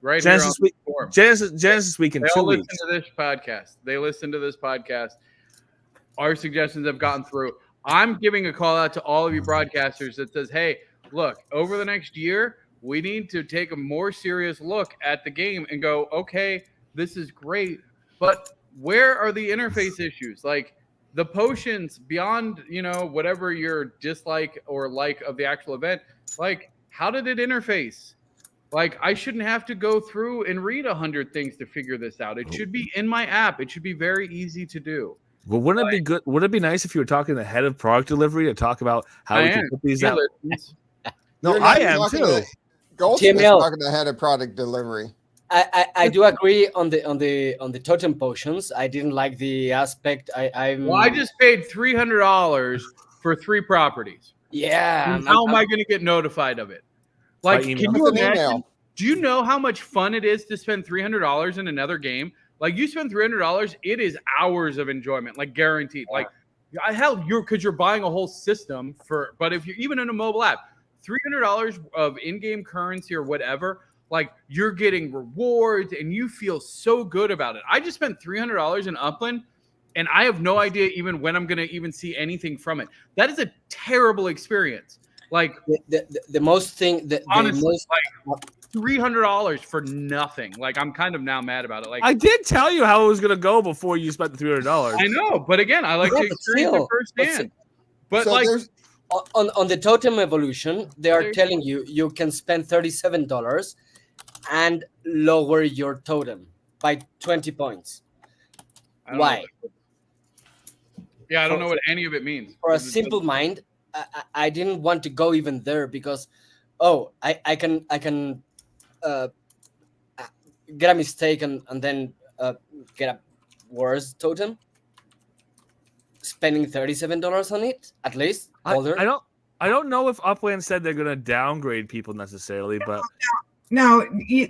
Right Genesis here Week. Genesis Week in 2 weeks. Listen to this podcast. They listen to this podcast. Our suggestions have gotten through. I'm giving a call out to all of you broadcasters that says, hey, look, over the next year, we need to take a more serious look at the game and go, okay, this is great, but where are the interface issues? Like the potions beyond, whatever your dislike or like of the actual event, like how did it interface? Like I shouldn't have to go through and read 100 things to figure this out. It should be in my app. It should be very easy to do. Well, wouldn't it be good? Would it be nice if you were talking to the head of product delivery to talk about how we can put these out? No, I am too. Goldsmith's talking to the head of product delivery. I do agree on the totem potions. I didn't like the aspect. I just paid $300 for 3 properties. Yeah. And how am I going to get notified of it? Like, can you imagine? Do you know how much fun it is to spend $300 in another game? Like, you spend $300, it is hours of enjoyment, like guaranteed. Like, hell, because you're buying a whole system for. But if you're even in a mobile app, $300 of in-game currency or whatever, like you're getting rewards and you feel so good about it. I just spent $300 in Upland, and I have no idea even when I'm going to even see anything from it. That is a terrible experience. Like the most thing the honestly, most like $300 for nothing. Like I'm kind of now mad about it. Like I did tell you how it was gonna go before you spent the $300. I know, but again, I like Yeah, to but experience still, it firsthand. But So like, there's on the Totem evolution, they are There's- telling you can spend $37 and lower your totem by 20 points. I don't know Why? what- yeah, I don't know what any of it means. For a It just simple doesn't- mind, I didn't want to go even there because, I can get a mistake and then get a worse totem. Spending $37 on it at least. I Older. I don't know if Upland said they're gonna downgrade people necessarily, but No,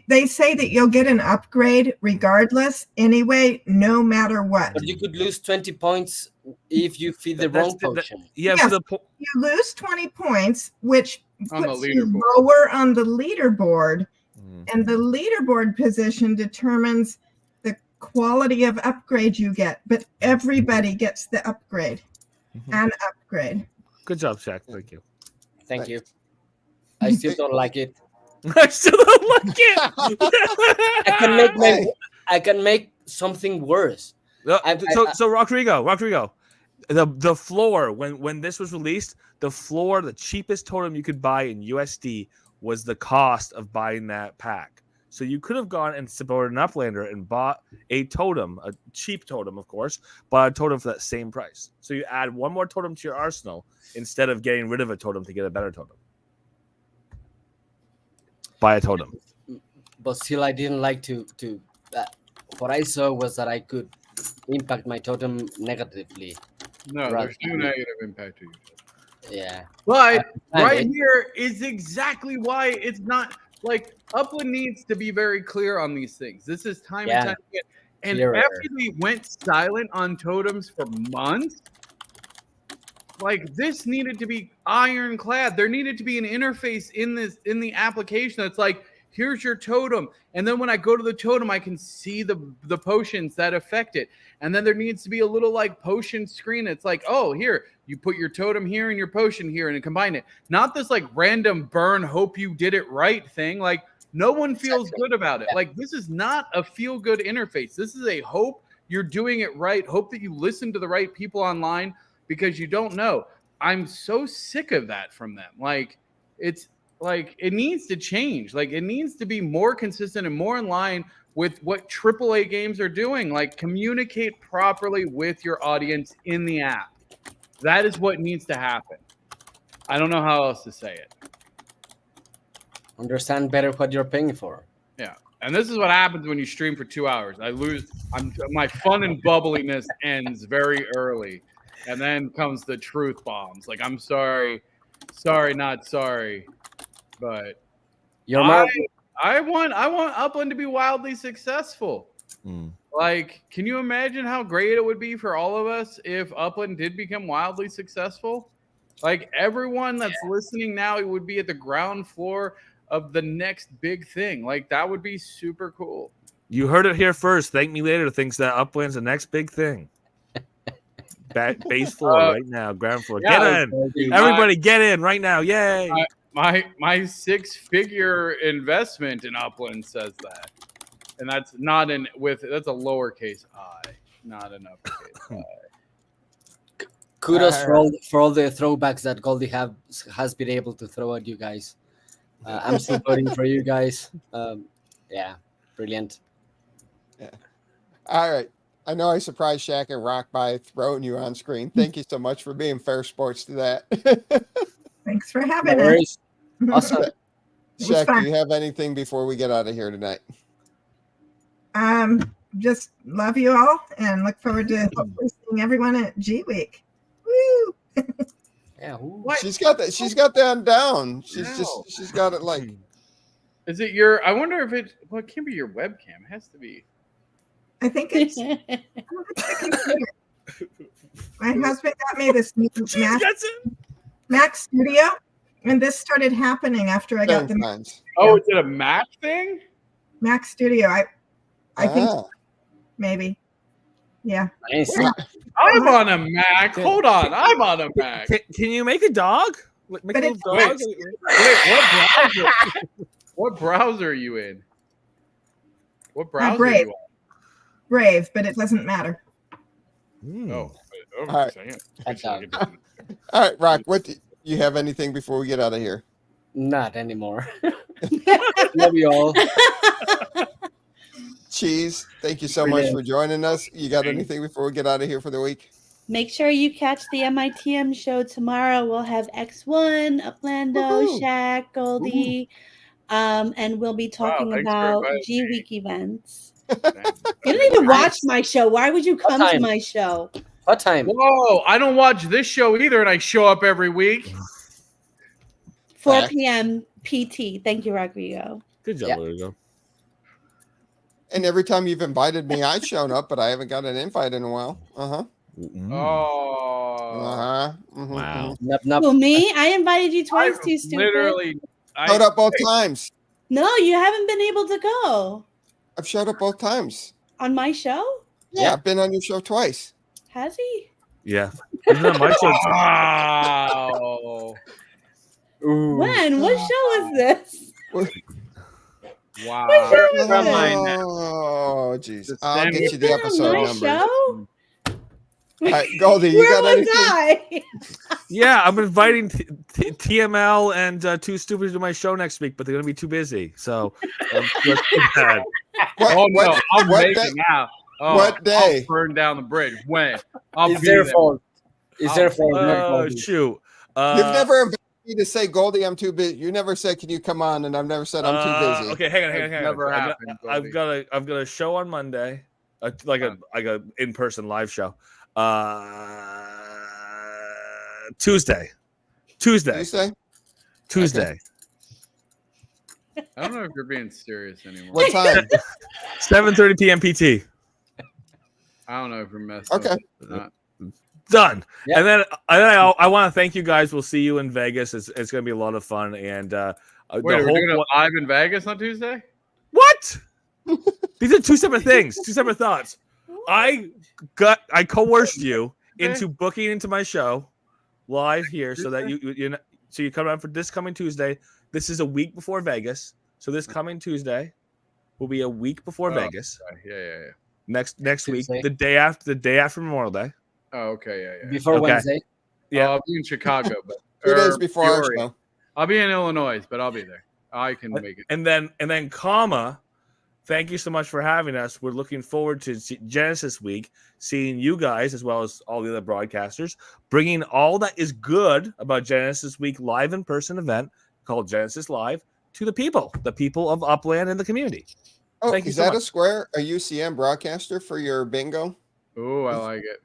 they say that you'll get an upgrade regardless anyway, no matter what. But you could lose 20 points if you feed the That's wrong the- potion. yeah, Yes. for the You lose 20 points, which On the puts you leaderboard. lower on the leaderboard. Mm. And the leaderboard position determines the quality of upgrade you get. But everybody gets the upgrade. Mhm. An upgrade. Good job, Shaq. Thank you. Thank you. I still don't like it. I still don't like it. I can make something worse. So Rodrigo, the floor when this was released, the cheapest totem you could buy in USD was the cost of buying that pack. So you could have gone and supported an Uplander and bought a totem, a cheap totem, of course, but a totem for that same price. So you add one more totem to your arsenal instead of getting rid of a totem to get a better totem. Buy a totem. But still, I didn't like to. What I saw was that I could impact my totem negatively. No, Right. there's no negative impact to you. Yeah. But I right understand here is exactly why it's not like Upland needs to be very clear on these things. This is time Yeah. and time again. And Clearer. after we went silent on totems for months, like this needed to be ironclad. There needed to be an interface in the application that's like, here's your totem. And then when I go to the totem, I can see the potions that affect it. And then there needs to be a little like potion screen. It's like, oh, here, you put your totem here and your potion here and combine it. Not this like random burn, hope you did it right thing. Like no one feels good about it. Yeah. Like this is not a feel good interface. This is a hope you're doing it right. Hope that you listen to the right people online because you don't know. I'm so sick of that from them. Like it's like it needs to change. Like it needs to be more consistent and more in line with what AAA games are doing. Like communicate properly with your audience in the app. That is what needs to happen. I don't know how else to say it. Understand better what you're paying for. Yeah. And this is what happens when you stream for 2 hours. My fun and bubbliness ends very early. And then comes the truth bombs. Like, I'm sorry, not sorry. But Your I want Upland to be wildly successful. Mm. Like, can you imagine how great it would be for all of us if Upland did become wildly successful? Like everyone that's listening now, it would be at the ground floor of the next big thing. Like that would be super cool. You heard it here first. ThankMeLater thinks that Upland's the next big thing. Base floor right now, ground floor. Yeah, Get in, everybody! Get in right now! Yay! My 6-figure investment in Upland says that, and that's not that's a lowercase I, not an uppercase I. Kudos for all the throwbacks that Goldie has been able to throw at you guys. I'm still voting for you guys. Yeah, brilliant. Yeah. All right. I know I surprised Shaq and Rock by throwing you on screen. Thank you so much for being fair sports to that. Thanks for No having us. worries. Awesome. Shaq, fun. do you have anything before we get out of here tonight? Just love you all and look forward to hopefully seeing everyone at G Week. Woo! Yeah. She's got that. She's got that down. No. She's got it like. Is it your? I wonder if it. Well, it can't be your webcam. It has to be. I think it's my husband got me this new Mac Studio, and this started happening after I got the Sometimes. Oh, is it a Mac thing? Mac Studio. I think Ah. maybe. Yeah. Nice. I'm on a Mac. Hold on, I'm on a Mac. Can you make a dog? Make But a little it's- dog. Wait, what browser are you in? What browser are Brave. you on? Brave, but it doesn't matter. Oh, All right. Hot dog. All right, Rock. What do you have anything before we get out of here? Not anymore. Love you all. Cheese, thank you so much for joining us. You got anything before we get out of here for the week? Make sure you catch the MITM show tomorrow. We'll have X1, Uplando, Woohoo. Shaq, Goldie, and we'll be talking thanks for about inviting G me. Week events. You don't even watch my show. Why would you come to time? my show? What time? Whoa, I don't watch this show either, and I show up every week. 4 p.m. PT. Thank you, Rodrigo. Good job, Yeah. Rodrigo. And every time you've invited me, I've shown up, but I haven't got an invite in a while. Oh. Wow. Nup, nup. Well, me? I invited you twice, I've too stupid. literally, Showed up both times. No, you haven't been able to go I've showed up both times. on my show. Yeah, I've been on your show twice. Has he? Yeah. Isn't that my show? Wow. Ooh. When? What show is this? Wow. What show is From this? my neck. Oh, jeez. The I'll Stanley get you the Been on episode my number. show? All right, Goldie, you Where got was anything? I? Yeah, I'm inviting TML and Too Stupid to my show next week, but they're going to be too busy. So that's too bad. What, Oh no, what, I'll what make day? it now. Oh, What day? I'll burn down the bridge. When? I'll It's be their there. fault. It's their fault. not Oh, Goldie. shoot. You've never invited me to say, Goldie, I'm too busy. You never said, can you come on? And I've never said, I'm too busy. Okay, hang on. It's never happened, I've got a show on Monday, like a in-person live show. Tuesday. You say? Tuesday. I don't know if you're being serious anymore. What time? 7:30 p.m. PT. I don't know if you're messing Okay. up or not. Done. Yeah. And then I want to thank you guys. We'll see you in Vegas. It's going to be a lot of fun. And Wait, the we're whole doing a live in Vegas on Tuesday? what? These are two separate things, two separate thoughts. I coerced you into booking into my show live here so that you come out for this coming Tuesday. This is a week before Vegas. So this coming Tuesday will be a week before Vegas. Yeah. Next week, Tuesday. the day after Memorial Day. Oh, okay, yeah. Before Okay. Wednesday. Yeah. I'll be in Chicago, but 2 days or before our Peoria. show. I'll be in Illinois, but I'll be there. I can make it. And then comma, thank you so much for having us. We're looking forward to Genesis Week, seeing you guys as well as all the other broadcasters, bringing all that is good about Genesis Week live in-person event called Genesis Live to the people of Upland and the community. Oh, Thank you is so that a much. square, a UCM broadcaster for your bingo? Oh, I like it.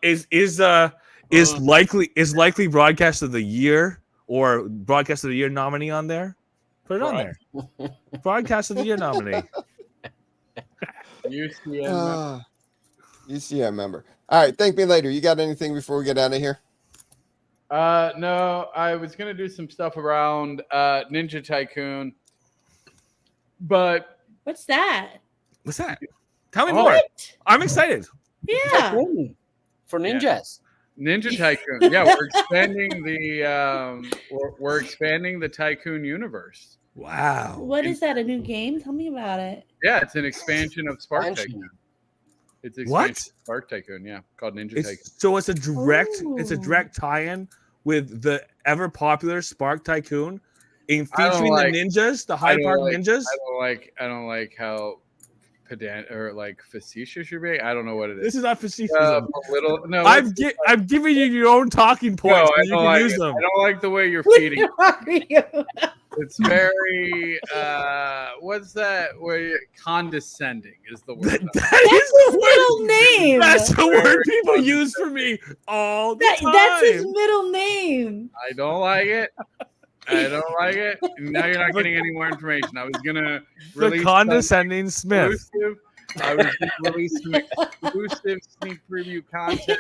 Is likely broadcast of the year or broadcast of the year nominee on there? Put it on there. Broadcast of the year nominee. UCM. UCM member. All right, thank me later. You got anything before we get out of here? No, I was gonna do some stuff around Ninja Tycoon, but What's that? What's that? Tell me Oh. more. I'm excited. Yeah. For ninjas. Ninja Tycoon. Yeah, we're expanding we're expanding the Tycoon universe. Wow. What is that? A new game? Tell me about it. Yeah, it's an expansion of Spark Expansion. Tycoon. It's an What? expansion of Spark Tycoon, yeah, called Ninja Tycoon. It's a direct tie-in with the ever popular Spark Tycoon in I don't featuring like- the ninjas, the I high don't park like- ninjas. I don't like how pedant or like facetious you're being. I don't know what it is. This is not facetious. Little no. I'm giving you your own talking points, no, but I you don't can like use it. them. I don't like the way you're feeding. you? It's very what's that? Where condescending is the word. That is the Middle name. That's the word people use for me all the time. That's his middle name. I don't like it. I don't like it. Now you're not getting any more information. I was gonna the release condescending Smith. exclusive. I was gonna release some exclusive sneak preview content,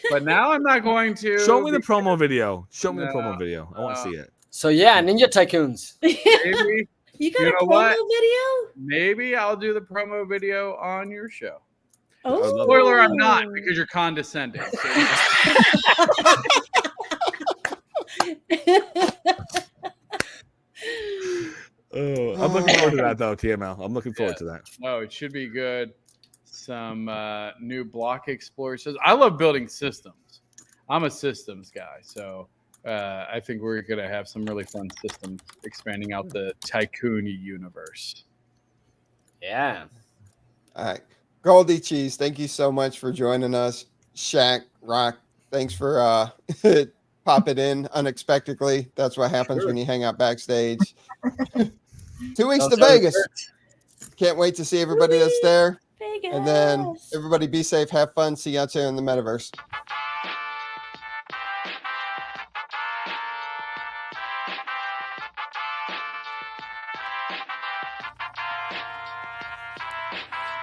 but now I'm not going to. Show me the promo video. Show me the No, promo video. I want to see it. So yeah, Ninja Tycoons. Maybe, You got You a know promo what? video? maybe I'll do the promo video on your show. Oh, Spoiler: I'm not because you're condescending. So Oh, I'm looking forward to that though, TML. I'm looking forward to that. No, it should be good. Some new block explorers. I love building systems. I'm a systems guy, so I think we're gonna have some really fun systems expanding out the Tycoon universe. Yeah. All right. Goldie Cheese, thank you so much for joining us. Shaq, Rock, thanks for popping in unexpectedly. That's what happens when you hang out backstage. 2 weeks to Vegas. Can't wait to see everybody that's there. Vegas. And then everybody be safe, have fun. See you out there in the metaverse.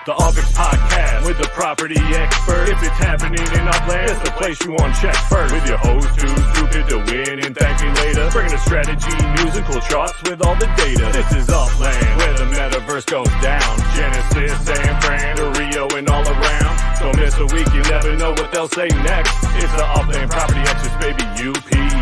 The UPX Podcast with the property expert. If it's happening in Upland, it's the place you want to check first. With your host who's stupid to win and thank me later. Bringing the strategy, news, and cool charts with all the data. This is Upland, where the metaverse goes down. Genesis, San Fran, to Rio, and all around. Don't miss a week, you never know what they'll say next. It's the Upland property experts, baby, UPX.